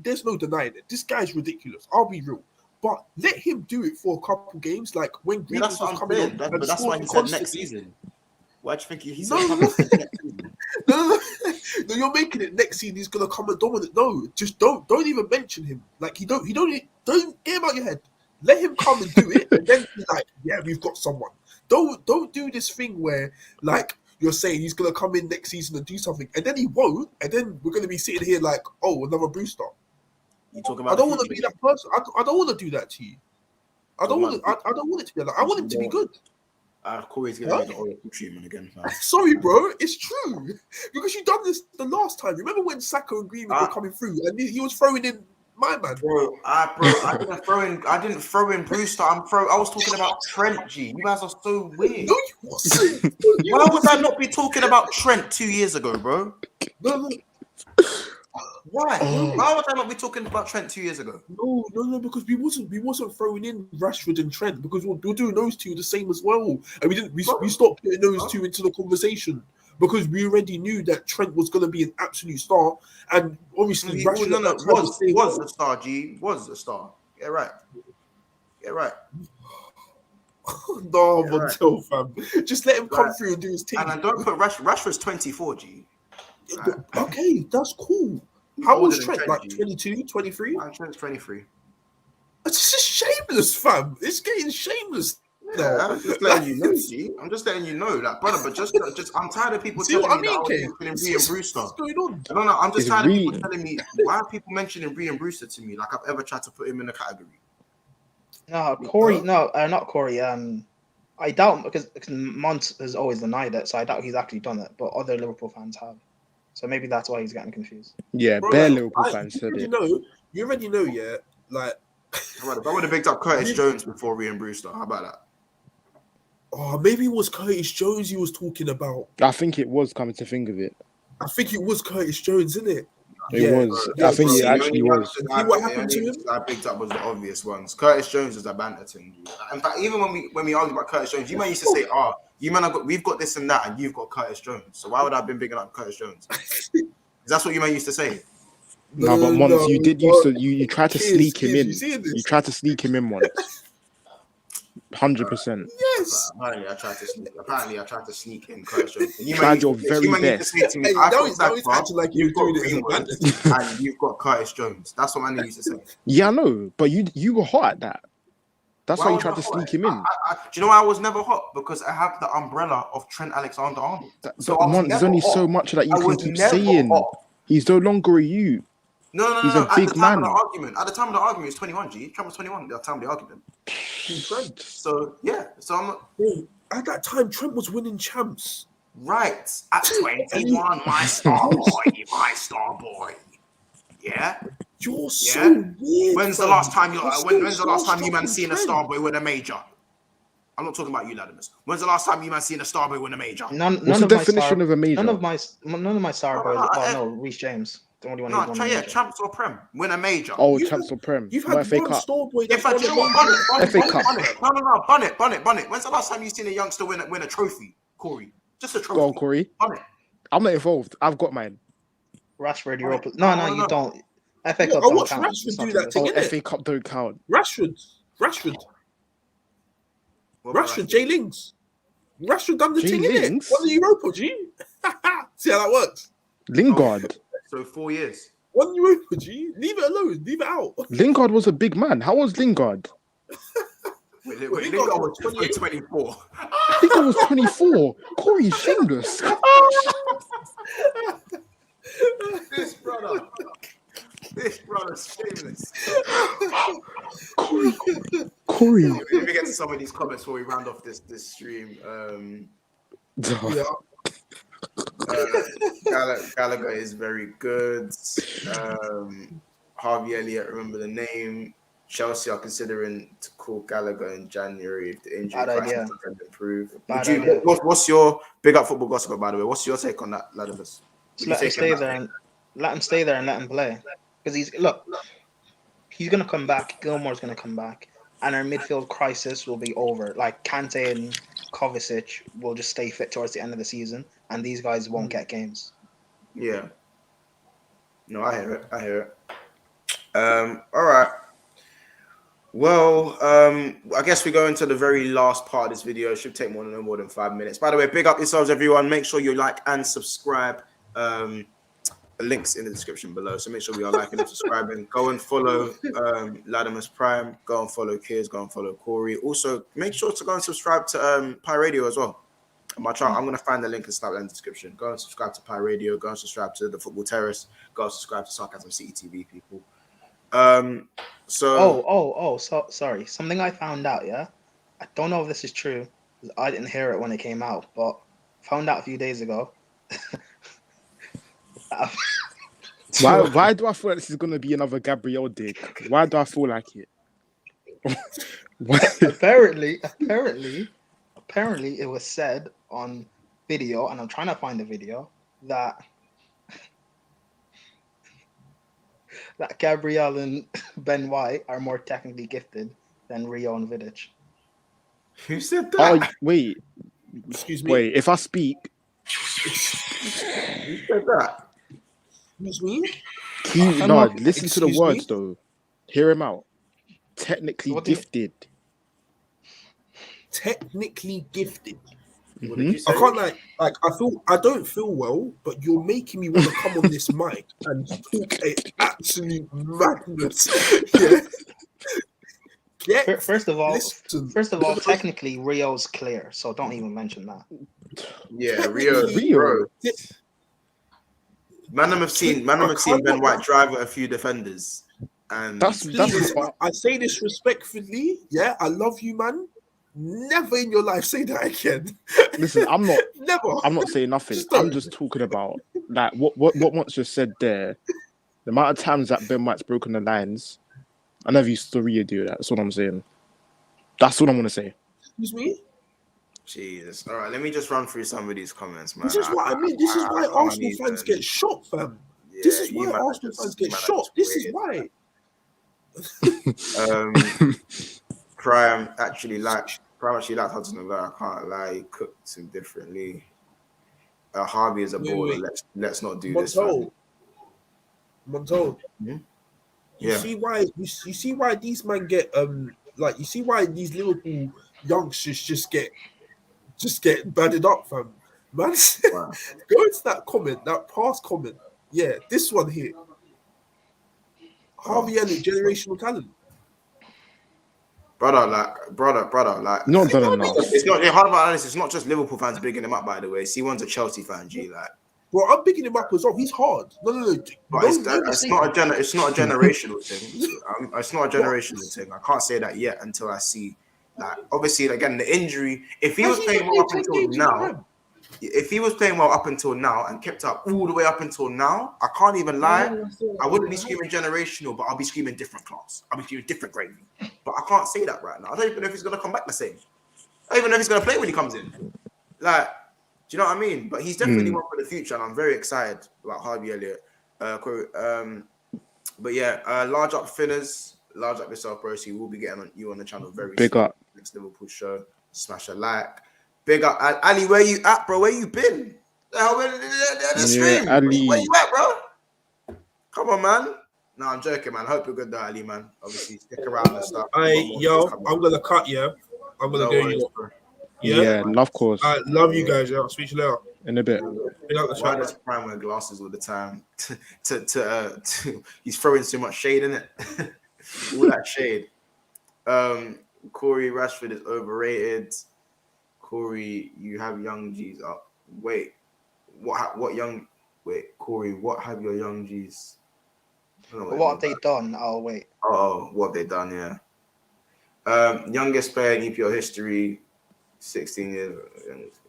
There's no denying it. This guy's ridiculous. I'll be real. But let him do it for a couple games, like when Yeah, Greenwood that's was what I'm coming saying. on. But and that's why he scoring said next constantly. season. Why do you think he No, said no. next season? No, you're making it next season. He's gonna come and dominate. No, just don't even mention him. Like don't get him out your head. Let him come and do it, and then be like, yeah, we've got someone. Don't do this thing where like you're saying he's gonna come in next season and do something, and then he won't, and then we're gonna be sitting here like, oh, another Brewster. You talk about. I don't want to be that person. I don't want to do that to you. I don't want it to be like. I want him to be good. Corey's giving me the oil treatment again. Fam. Sorry, bro, it's true because you done this the last time. Remember when Saka and Greenwood were coming through, and he was throwing in My man. Bro, I didn't throw in Brewster. I was talking about Trent, G. You guys are so weird. No, you wasn't. Why would I not be talking about Trent 2 years ago, bro? No. Why? Why would I not be talking about Trent 2 years ago? No, because we wasn't throwing in Rashford and Trent because we're doing those two the same as well, and we stopped putting those two into the conversation because we already knew that Trent was going to be an absolute star, and obviously Rashford was a star. G was a star. Yeah, right. No, Yeah, right. Montel, fam. Just let him come through and do his thing. And I don't put Rashford's 24, G. Right. Okay, that's cool. How old is Trent? Like 22, 23? Trent's 23. It's just shameless, fam. It's getting shameless. Yeah, I'm just letting you know, G. I'm just letting you know that, brother. But just I'm tired of people telling me that I was mentioning Ree and Brewster. What's going on? I don't know. I'm just tired of people telling me why are people mentioning Ree and Brewster to me like I've ever tried to put him in a category. No, Corey. No, not Corey. I doubt because Mont has always denied it, so I doubt he's actually done it. But other Liverpool fans have, so maybe that's why he's getting confused. Yeah, Bro, bare Liverpool fans said it. You already know, yeah. Like, if I would have picked up Curtis Jones before Ree and Brewster, how about that? Oh, maybe it was Curtis Jones he was talking about. I think it was, coming to think of it. I think it was Curtis Jones, isn't it? It was. I think it actually was. See what happened to him? I picked up was the obvious ones. Curtis Jones is a banter thing. In fact, even when we argued about Curtis Jones, you man used to say, we've got this and that, and you've got Curtis Jones. So why would I have been bigging up Curtis Jones? That's what you man used to say. No, but once you did used to, you tried to sneak him in. You tried to sneak him in once. 100%. Yes. Apparently, I tried to sneak in Curtis Jones. You tried your very best. Now he's acting like you've got Greenwood and you've got Curtis Jones. That's what man used to say. Yeah, I know, but you were hot at that. That's why you tried to sneak him in. Do you know why I was never hot? Because I have the umbrella of Trent Alexander-Arnold. There's only so much that you can keep saying. He's no longer a you. No. He's a big man. At the time of the argument, it's 21. G. Trump was 21 at the time of the argument. Trent. So yeah. So I'm not. At that time, Trent was winning champs. Right. At 21, my star boy. Yeah. You're so weird. When's the last time you man seen a star boy win a major? I'm not talking about you, Latimus. When's the last time you man seen a star boy win a major? What's the definition of a major? None of my star boys. No, Reece James. Champs or Prem. Win a major. Champs or Prem. You've had FA one Cup. star boy. FA Cup. Bun it. When's the last time you seen a youngster win a trophy, Corey? Just a trophy. Go on, Corey. Bun it. I'm not involved. I've got mine. Rashford, Europa. No, you don't. FA Cup. I watched Rashford do that thing. FA Cup don't count. Rashford. Jay Lings. Rashford done the thing, innit? Won the Europa, G. See how that works? Lingard. So 4 years. Won Europa, G. Leave it alone. Leave it out. Lingard was a big man. How was Lingard? Lingard was 24. Lingard was 24. Corey, shameless. This brother's shameless. Corey. Let me get to some of these comments before we round off this stream. Gallagher is very good. Harvey Elliott, remember the name. Chelsea are considering to call Gallagher in January if the injury crisis doesn't improve. What's your big up football gospel, by the way? What's your take on that, Latimus? Let him stay there and let him play. Because he's gonna come back. Gilmore's gonna come back, and our midfield crisis will be over. Like Kante and Kovacic will just stay fit towards the end of the season, and these guys won't get games. Yeah. No, I hear it. All right. Well, I guess we go into the very last part of this video. It should take no more than 5 minutes. By the way, big up yourselves, everyone. Make sure you like and subscribe. The links in the description below. So make sure we are liking and subscribing. Go and follow Latimus Prime. Go and follow Kiers. Go and follow Corey. Also, make sure to go and subscribe to Pi Radio as well. My channel, I'm going to find the link and slap that in the description. Go and subscribe to Pi Radio. Go and subscribe to the Football Terrace. Go and subscribe to Sarcasm City TV, people. Sorry. Something I found out, yeah? I don't know if this is true. I didn't hear it when it came out, but found out a few days ago. Why do I feel like this is gonna be another Gabriel dig? Why do I feel like it? apparently, it was said on video, and I'm trying to find the video that Gabriel and Ben White are more technically gifted than Rio and Vidic. Who said that? Oh wait, Excuse me. wait. If I speak, Who said that? Excuse me. Listen to the Excuse words me? though. Hear him out. Technically What do you- gifted. Technically gifted. What did you say? I can't like I don't feel well, but you're making me want to come on this mic and talk a absolute madness. Yeah. First of all, Listen. technically Rio's clear, so don't even mention that. Yeah, Rio. Bro. Man, I've seen Ben White drive at a few defenders, and Please, I say this respectfully. Yeah, I love you, man. Never in your life say that again. Listen, I'm not. Never. I'm not saying nothing. Just don't. I'm just talking about like what once just said there. The amount of times that Ben White's broken the lines, I never used to Rio do that. That's what I'm saying. That's what I want to say. Excuse me. Jesus. All right, let me just run through some of these comments, man. This is what I mean. This is why Arsenal fans get shot, fam. Yeah, This is why you man are Arsenal just- fans get man are shot. just This is weird. why. Prime actually liked Hudson Villa. I can't lie, he cooked him differently. Harvey is a Wait, baller. wait. Let's not do this. Montel. Mhm. You Yeah. see why you see why these men get you see why these Liverpool youngsters just get batted up, fam. Man, Wow. go into that comment, that past comment. Yeah, this one here. Harvey Elliott, generational talent. brother, like Not done enough. it's not hard about this. It's not just Liverpool fans bigging him up, by the way. C1's a Chelsea fan, G. Like, Bro, I'm picking him up as well. He's hard. No. but it's not a generational thing. It's not a generational thing. I can't say that yet until I see. Like, obviously, again, the injury. If he was playing well up until now, and kept up all the way up until now, I can't even lie. I wouldn't be screaming generational, but I'll be screaming different class. I'll be screaming different gravy. But I can't say that right now. I don't even know if he's gonna come back the same. I don't even know if he's gonna play when he comes in. Like, do you know what I mean? But he's definitely one for the future, and I'm very excited about Harvey Elliott. But yeah, large up Finners, large up yourself, bro. So we'll be getting you on the channel very Big soon. up. Next Liverpool show. Smash a like. Big up, Ali. Where you at, bro? Where you been? The stream. Ali. Where you at, bro? Come on, man. No, I'm joking, man. Hope you're good, though, Ali, man. Obviously, stick around and stuff. I'm gonna cut you. I'm gonna go. You. Yeah, of course. I love you guys. Yeah, I'll speak to you later. In a bit. Why does Prime wear glasses all the time? He's throwing so much shade in it. All that shade. Corey Rashford is overrated. Corey, you have young G's up. Wait, what young? Wait, Corey, what have your young G's? What have they done? I'll wait. Oh, what have they done? Yeah. Youngest player in EPL history, 16 years.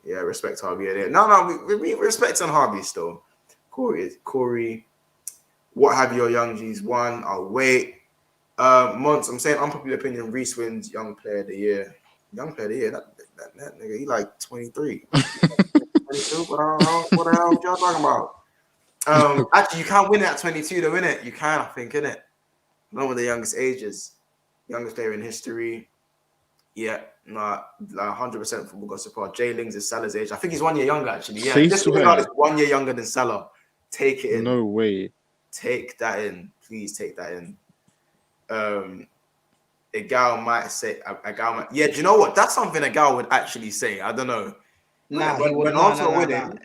Yeah, respect Harvey. Yeah. No, we respect on Harvey still. Corey, what have your young G's won? I'll wait. Months, I'm saying unpopular opinion. Reece wins young player of the year. Young player of the year. That nigga, he like 23. 22. What the hell y'all talking about? Actually, you can't win it at 22, though, innit? You can, I think, innit? Not with the youngest ages. Youngest player in history. Yeah, like 100% football gossip. Jay Lings is Salah's age. I think he's 1 year younger, actually. Yeah, this is 1 year younger than Salah. Take it in. No way. Take that in. Please take that in. A gal might say, yeah, do you know what? That's something a gal would actually say. I don't know. Nah, when Arsenal winning.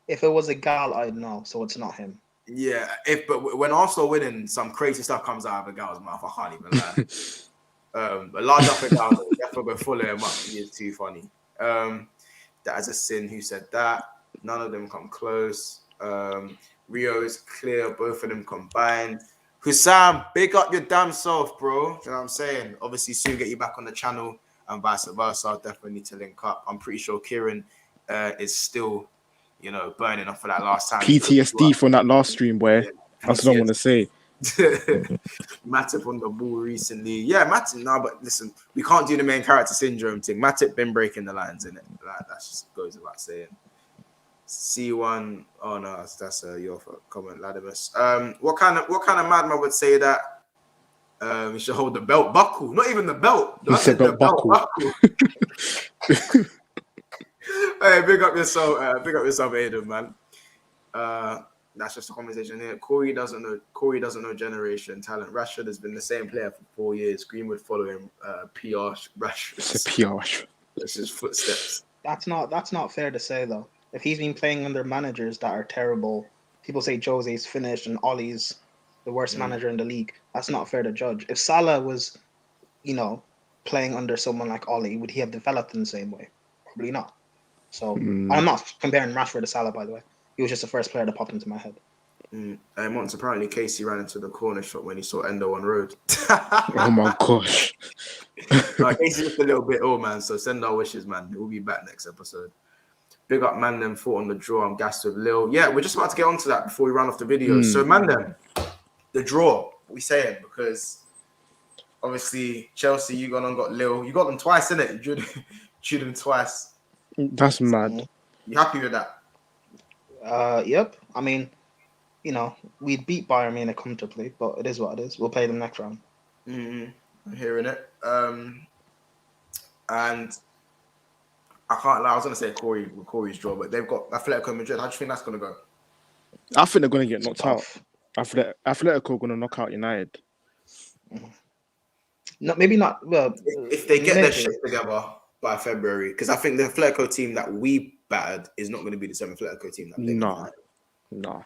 If it was a gal, I'd know. So it's not him. Yeah, but when Arsenal winning, some crazy stuff comes out of a gal's mouth. I can't even lie. But large up a gal, definitely follow him up. He is too funny. That is a sin. Who said that? None of them come close. Rio is clear. Both of them combined. Hussam, big up your damn self, bro. You know what I'm saying? Obviously, soon get you back on the channel and vice versa. Definitely need to link up. I'm pretty sure Kieran is still, burning off for that last time. PTSD from that last stream, boy. That's what I want to say. Matip on the ball recently. Yeah, Matip. No, but listen, we can't do the main character syndrome thing. Matip been breaking the lines in it. Like, that just goes without saying. C1. Oh no, that's your comment, Ladimus. What kind of madman would say that? We should hold the belt buckle. Not even the belt. You said belt buckle. Hey, big up yourself, Aiden, man. That's just a conversation here. Corey doesn't know generation talent. Rashford has been the same player for 4 years. Greenwood following PR Rashford. It's a PR. That's his footsteps. That's not fair to say though. If he's been playing under managers that are terrible, people say Jose's finished and Ollie's the worst manager in the league. That's not fair to judge. If Salah was, playing under someone like Ollie, would he have developed in the same way? Probably not. So I'm not comparing Rashford to Salah, by the way. He was just the first player that popped into my head. And once apparently Casey ran into the corner shot when he saw Endo on road. Oh my gosh. Casey's just a little bit old, man. So send our wishes, man. We'll be back next episode. Big up, man. Them fought on the draw. I'm gassed with Lil. Yeah, we're just about to get onto that before we run off the video. So, man, them the draw. What we saying? Because obviously Chelsea, you gone and got Lil. You got them twice, innit? You drew them twice. That's mad. You happy with that? Yep. I mean, we beat Bayern Munich comfortably, but it is what it is. We'll play them next round. I'm hearing it. And I can't lie. I was going to say Corey's draw, but they've got Atletico Madrid. How do you think that's going to go? I think they're going to get knocked out. Atletico going to knock out United. No, maybe not. Well, if they get their shit together by February, because I think the Atletico team that we battered is not going to be the same Atletico team that they battered. No.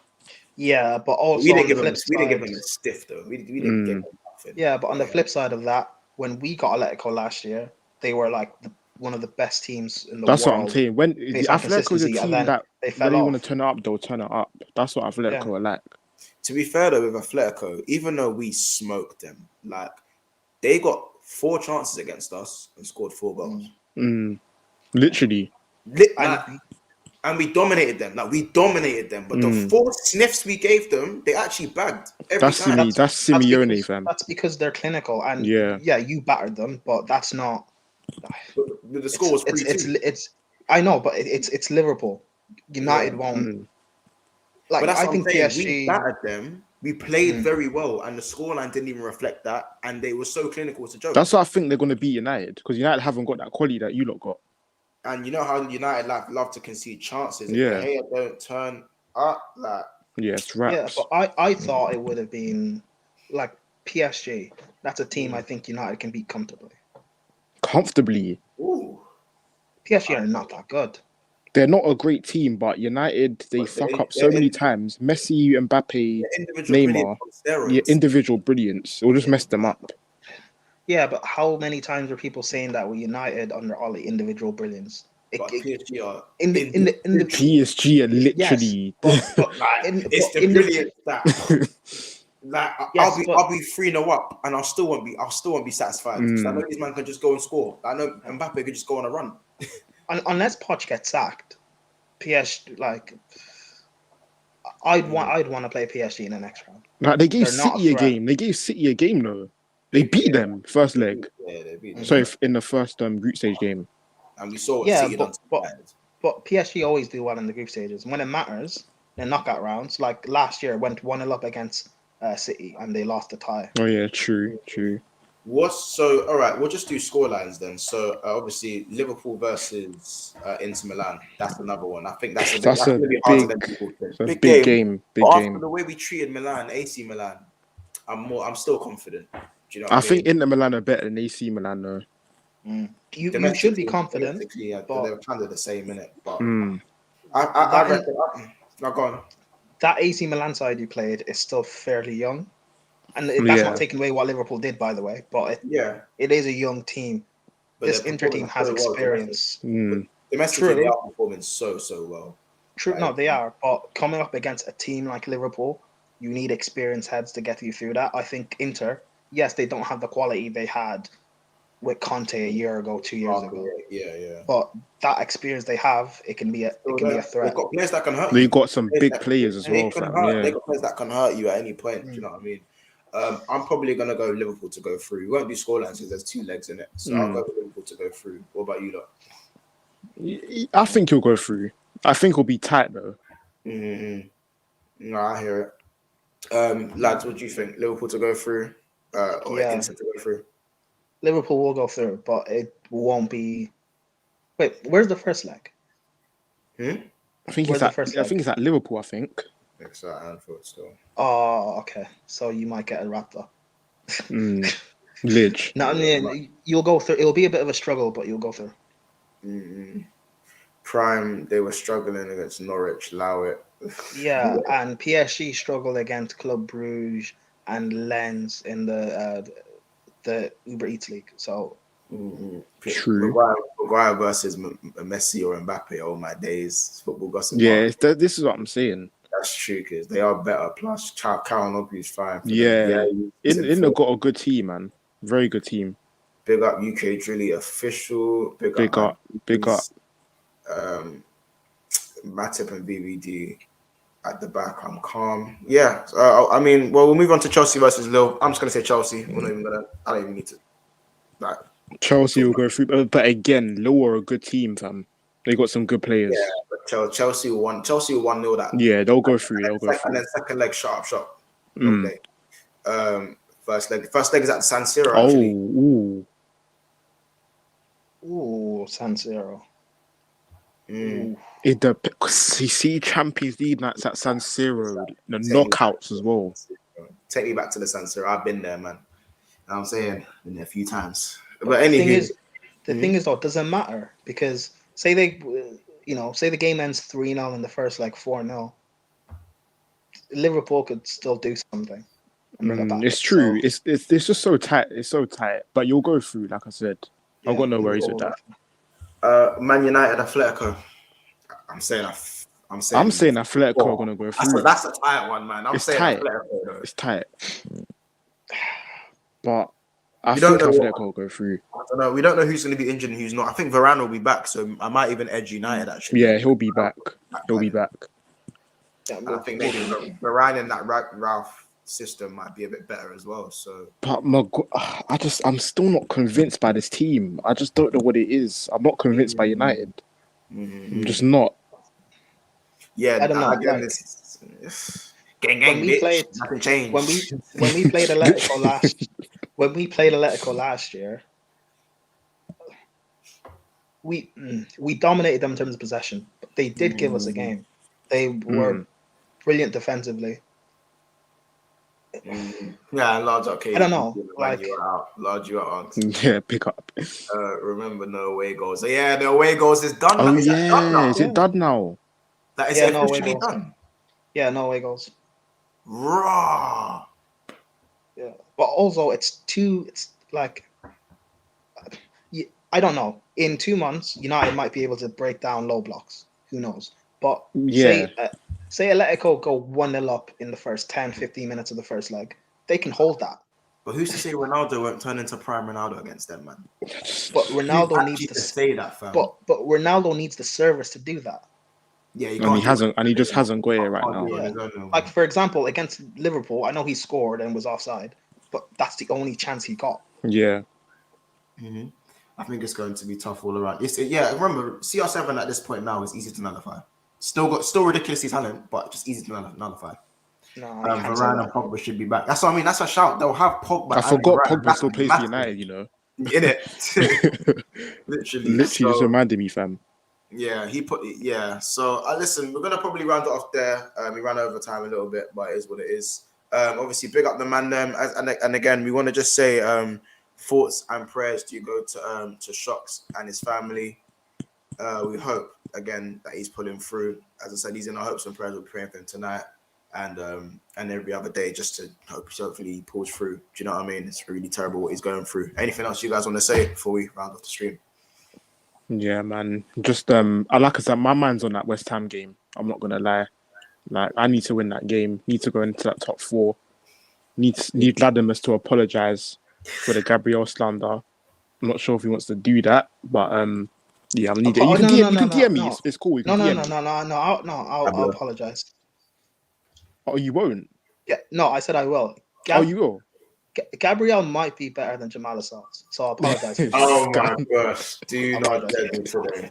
Yeah, but also we didn't give them a stiff though. We didn't give them nothing. Yeah, but on the flip side of that, when we got Atletico last year, they were like one of the best teams in the world. That's what I'm saying. When the Atletico is a team that when they want to turn it up, they'll turn it up. That's what Atletico are like. To be fair though, with Atletico, even though we smoked them, like they got 4 chances against us and scored 4 goals. Literally. And we dominated them. Like we dominated them, but the 4 sniffs we gave them, they actually bagged every time. That's Simeone, fam. That's because they're clinical, and yeah, you battered them, but that's not. The score was 3-2. It's I know, but it's Liverpool. United won't. Like but that's I think PSG we battered them. We played very well, and the scoreline didn't even reflect that. And they were so clinical, it's a joke. That's why I think they're going to beat United, because United haven't got that quality that you lot got. And you know how United love to concede chances. If the hair don't turn up, like it's right. Yeah, but I thought it would have been like PSG. That's a team I think United can beat comfortably. Comfortably. Ooh. PSG are not that good. They're not a great team, but United they fuck up so many times. Messi, Mbappe, Neymar, individual brilliance. It'll just mess them up. Yeah, but how many times were people saying that with United under Ollie, individual brilliance? PSG are in the PSG are literally. Yes, but it's the brilliance that. Like I'll be 3-0 up, and I still won't be satisfied. Because I know this man can just go and score. I know Mbappe could just go on a run. Unless Poch gets sacked, PSG I'd want to play PSG in the next round. Like they gave City a game. They gave City a game though. They beat them first leg. Yeah, they beat them. So in the first group stage game. And we saw what City done. But PSG always do well in the group stages. When it matters, in knockout rounds, like last year, went 1-0 up against City and they lost the tie. Oh yeah, true. All right, we'll just do scorelines then. So obviously Liverpool versus Inter Milan. That's another one. I think that's going to be harder than people think. Big game. After the way we treated Milan, AC Milan, I'm still confident. Do you know what I mean? think Inter Milan are better than AC Milan though. You should be confident. Yeah, but they're kind of the same, innit? But I reckon. Now go on. That AC Milan side you played is still fairly young. And that's not taking away what Liverpool did, by the way. But it is a young team. But this Inter team has experience. Domestically, they are performing so well. True, right? No, they are. But coming up against a team like Liverpool, you need experienced heads to get you through that. I think Inter, yes, they don't have the quality they had with Conte a year ago, 2 years ago. Yeah. But that experience they have, it can be a threat. They've got players that can hurt you. They got some big players as well, fam. Yeah. They got players that can hurt you at any point. Do you know what I mean? I'm probably gonna go Liverpool to go through. We won't do scorelines because there's 2 legs in it, so I'll go with Liverpool to go through. What about you, lot? I think he'll go through. I think it'll be tight though. No, I hear it. Lads, what do you think? Liverpool to go through, or Inter to go through? Liverpool will go through, but it won't be. Wait, where's the first leg? I think it's at Liverpool. I think It's at Anfield still. Oh, okay. So you might get a Raptor. Lidge. No, I mean, you'll go through. It'll be a bit of a struggle, but you'll go through. Prime, they were struggling against Norwich. Allow it. Yeah, and PSG struggled against Club Brugge and Lens in the Uber Eats League. So true. Maguire versus Messi or Mbappe. Oh my days, football gossip. Yeah, this is what I'm saying. That's true because they are better. Plus, Calhanoglu is fine. Inter got a good team, man. Very good team. Big up UK Drilly official. Big up. Matip and BVD at the back. I'm calm. Yeah. I mean, well, we'll move on to Chelsea versus Lille. I'm just gonna say Chelsea. I don't even need to. Like, Chelsea will go through, but again, Lille are a good team, fam. They got some good players. Yeah, but Chelsea will 1-0 that. Yeah, they'll go through. And then second leg, shot. First leg is at San Siro. Actually. Ooh, San Siro. See Champions League nights at San Siro, the knockouts as well. Take me back to the San Siro. I've been there, man. I'm saying been there a few times. But anyway, the thing is though, it doesn't matter because say the game ends 3-0 in the first, like 4-0. Liverpool could still do something. It's true. So, it's just so tight. It's so tight. But you'll go through, like I said. Yeah, I've got no worries with that. Man United, Atletico. I'm saying Atletico are gonna go through. That's a tight one, man. It's tight. It's tight. But I think Atletico will go through. I don't know. We don't know who's going to be injured and who's not. I think Varane will be back, so I might even edge United actually. Yeah, he'll be back. He'll be back. And I think maybe Varane in that Ralph system might be a bit better as well. So, but I'm still not convinced by this team. I just don't know what it is. I'm not convinced by United. I'm just not. Yeah, I don't know. Gang, nothing changed. When we played Atletico last year, we dominated them in terms of possession. But they did give us a game. They were brilliant defensively. Yeah, large okay. I don't know. Large you out. Yeah, pick up. Remember no away goals. So yeah, the away goals is done. Oh yeah, is it done now? That is officially done. Yeah, no away goals. Raw. Yeah, but also it's like I don't know. In 2 months, United might be able to break down low blocks. Who knows? But say Atletico go 1-0 up in the first 10-15 minutes of the first leg, they can hold that. But who's to say Ronaldo won't turn into prime Ronaldo against them, man? But Ronaldo needs to say that, fam. But Ronaldo needs the service to do that. Yeah, he just hasn't got it right now. Yeah. Like for example, against Liverpool, I know he scored and was offside, but that's the only chance he got. Yeah. Mm-hmm. I think it's going to be tough all around. Remember, CR7 at this point now is easy to nullify. Still ridiculously talent, but just easy to nullify. No, Varane and Pogba should be back. That's what I mean. That's a shout. They'll have Pogba. I forgot Pogba still plays for United. You know, in it. Literally, just reminded me, fam. Yeah, So listen, we're gonna probably round it off there. We ran over time a little bit, but it is what it is. Obviously, big up the man. And again, we want to just say thoughts and prayers do go to Shocks and his family. We hope again that he's pulling through. As I said, he's in our hopes and prayers. We're praying for him tonight and every other day, just to hopefully he pulls through. Do you know what I mean? It's really terrible what he's going through. Anything else you guys want to say before we round off the stream? Yeah, man. Just like I said, my mind's on that West Ham game. I'm not gonna lie. Like, I need to win that game. Need to go into that top 4. Need Latimus to apologise for the Gabriel slander. I'm not sure if he wants to do that, but yeah, I'll need it. Oh, You can no, DM me. no. It's cool. You No, can no, DM no, me. no, no, no. I'll apologize. Oh, you won't? Yeah, no, I said I will. Oh, you will? Gabriel might be better than Jamal Assad, so I apologize. Oh my gosh, do not get me today.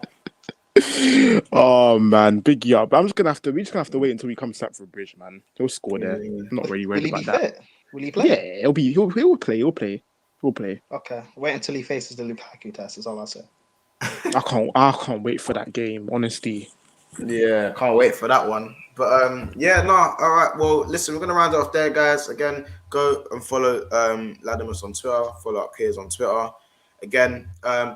Oh man, big yup. We're just gonna have to wait until he comes back for a bridge, man. He'll score there. I'm not really worried about that. Fit? Will he play? Yeah, he'll play. Okay, wait until he faces the Lukaku test. Is all I say. I can't wait for that game, honestly. Yeah, can't wait for that one. But yeah, no, all right. Well, listen, we're gonna round it off there, guys. Again, go and follow Latimus on Twitter, follow up Piers on Twitter. Again,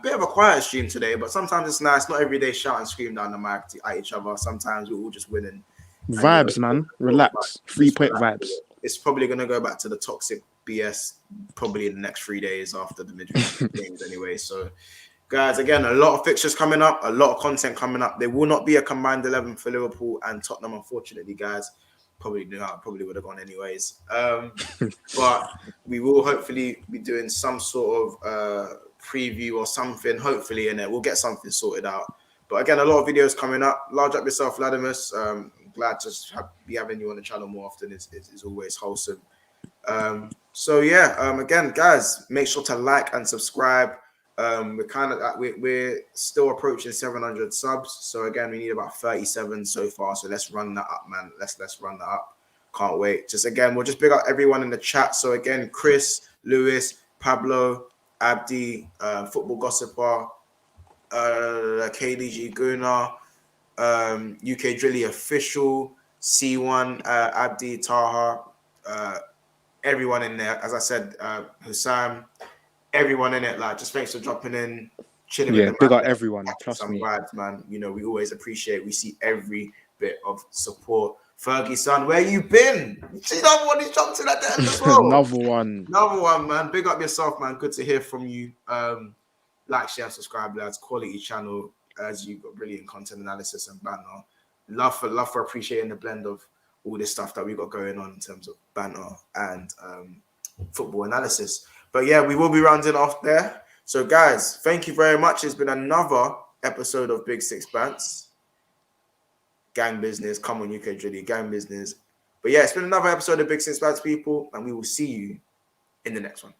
bit of a quiet stream today, but sometimes it's nice. Not every day shout and scream down the mic at each other. Sometimes we're all just winning. Vibes, man. Relax. 3-point vibes. It's probably gonna go back to the toxic BS probably in the next 3 days after the midweek games anyway. So guys, again, a lot of fixtures coming up, a lot of content coming up. There will not be a combined 11 for Liverpool and Tottenham, unfortunately, guys. Probably would have gone anyways. But we will hopefully be doing some sort of preview or something, hopefully, and we'll get something sorted out. But again, a lot of videos coming up. Large up yourself, Latimus. Glad to be having you on the channel more often. It's always wholesome. So yeah, again, guys, make sure to like and subscribe. We're still approaching 700 subs. So again, we need about 37 so far. So let's run that up, man. Let's run that up. Can't wait. Just again, we'll just big up everyone in the chat. So again, Chris, Lewis, Pablo, Abdi, Football Gossiper, KDG Guna, UK Drilly Official, C1, Abdi, Taha, everyone in there. As I said, Hussam, everyone in it, like, just thanks for dropping in, chilling with them. Big up everyone, trust me. Vibes, man. You know, we always appreciate. We see every bit of support. Fergie, son, where you been? You see that one? He's jumped in at the end as well. Another one, man. Big up yourself, man. Good to hear from you. Like, share, subscribe, lads. Quality channel, as you've got brilliant content analysis and banter. Love for appreciating the blend of all this stuff that we got going on in terms of banter and football analysis. But yeah, we will be rounding off there. So guys, thank you very much. It's been another episode of Big Six Bants. Gang business. Come on, UK Drilly. Gang business. But yeah, it's been another episode of Big Six Bants, people. And we will see you in the next one.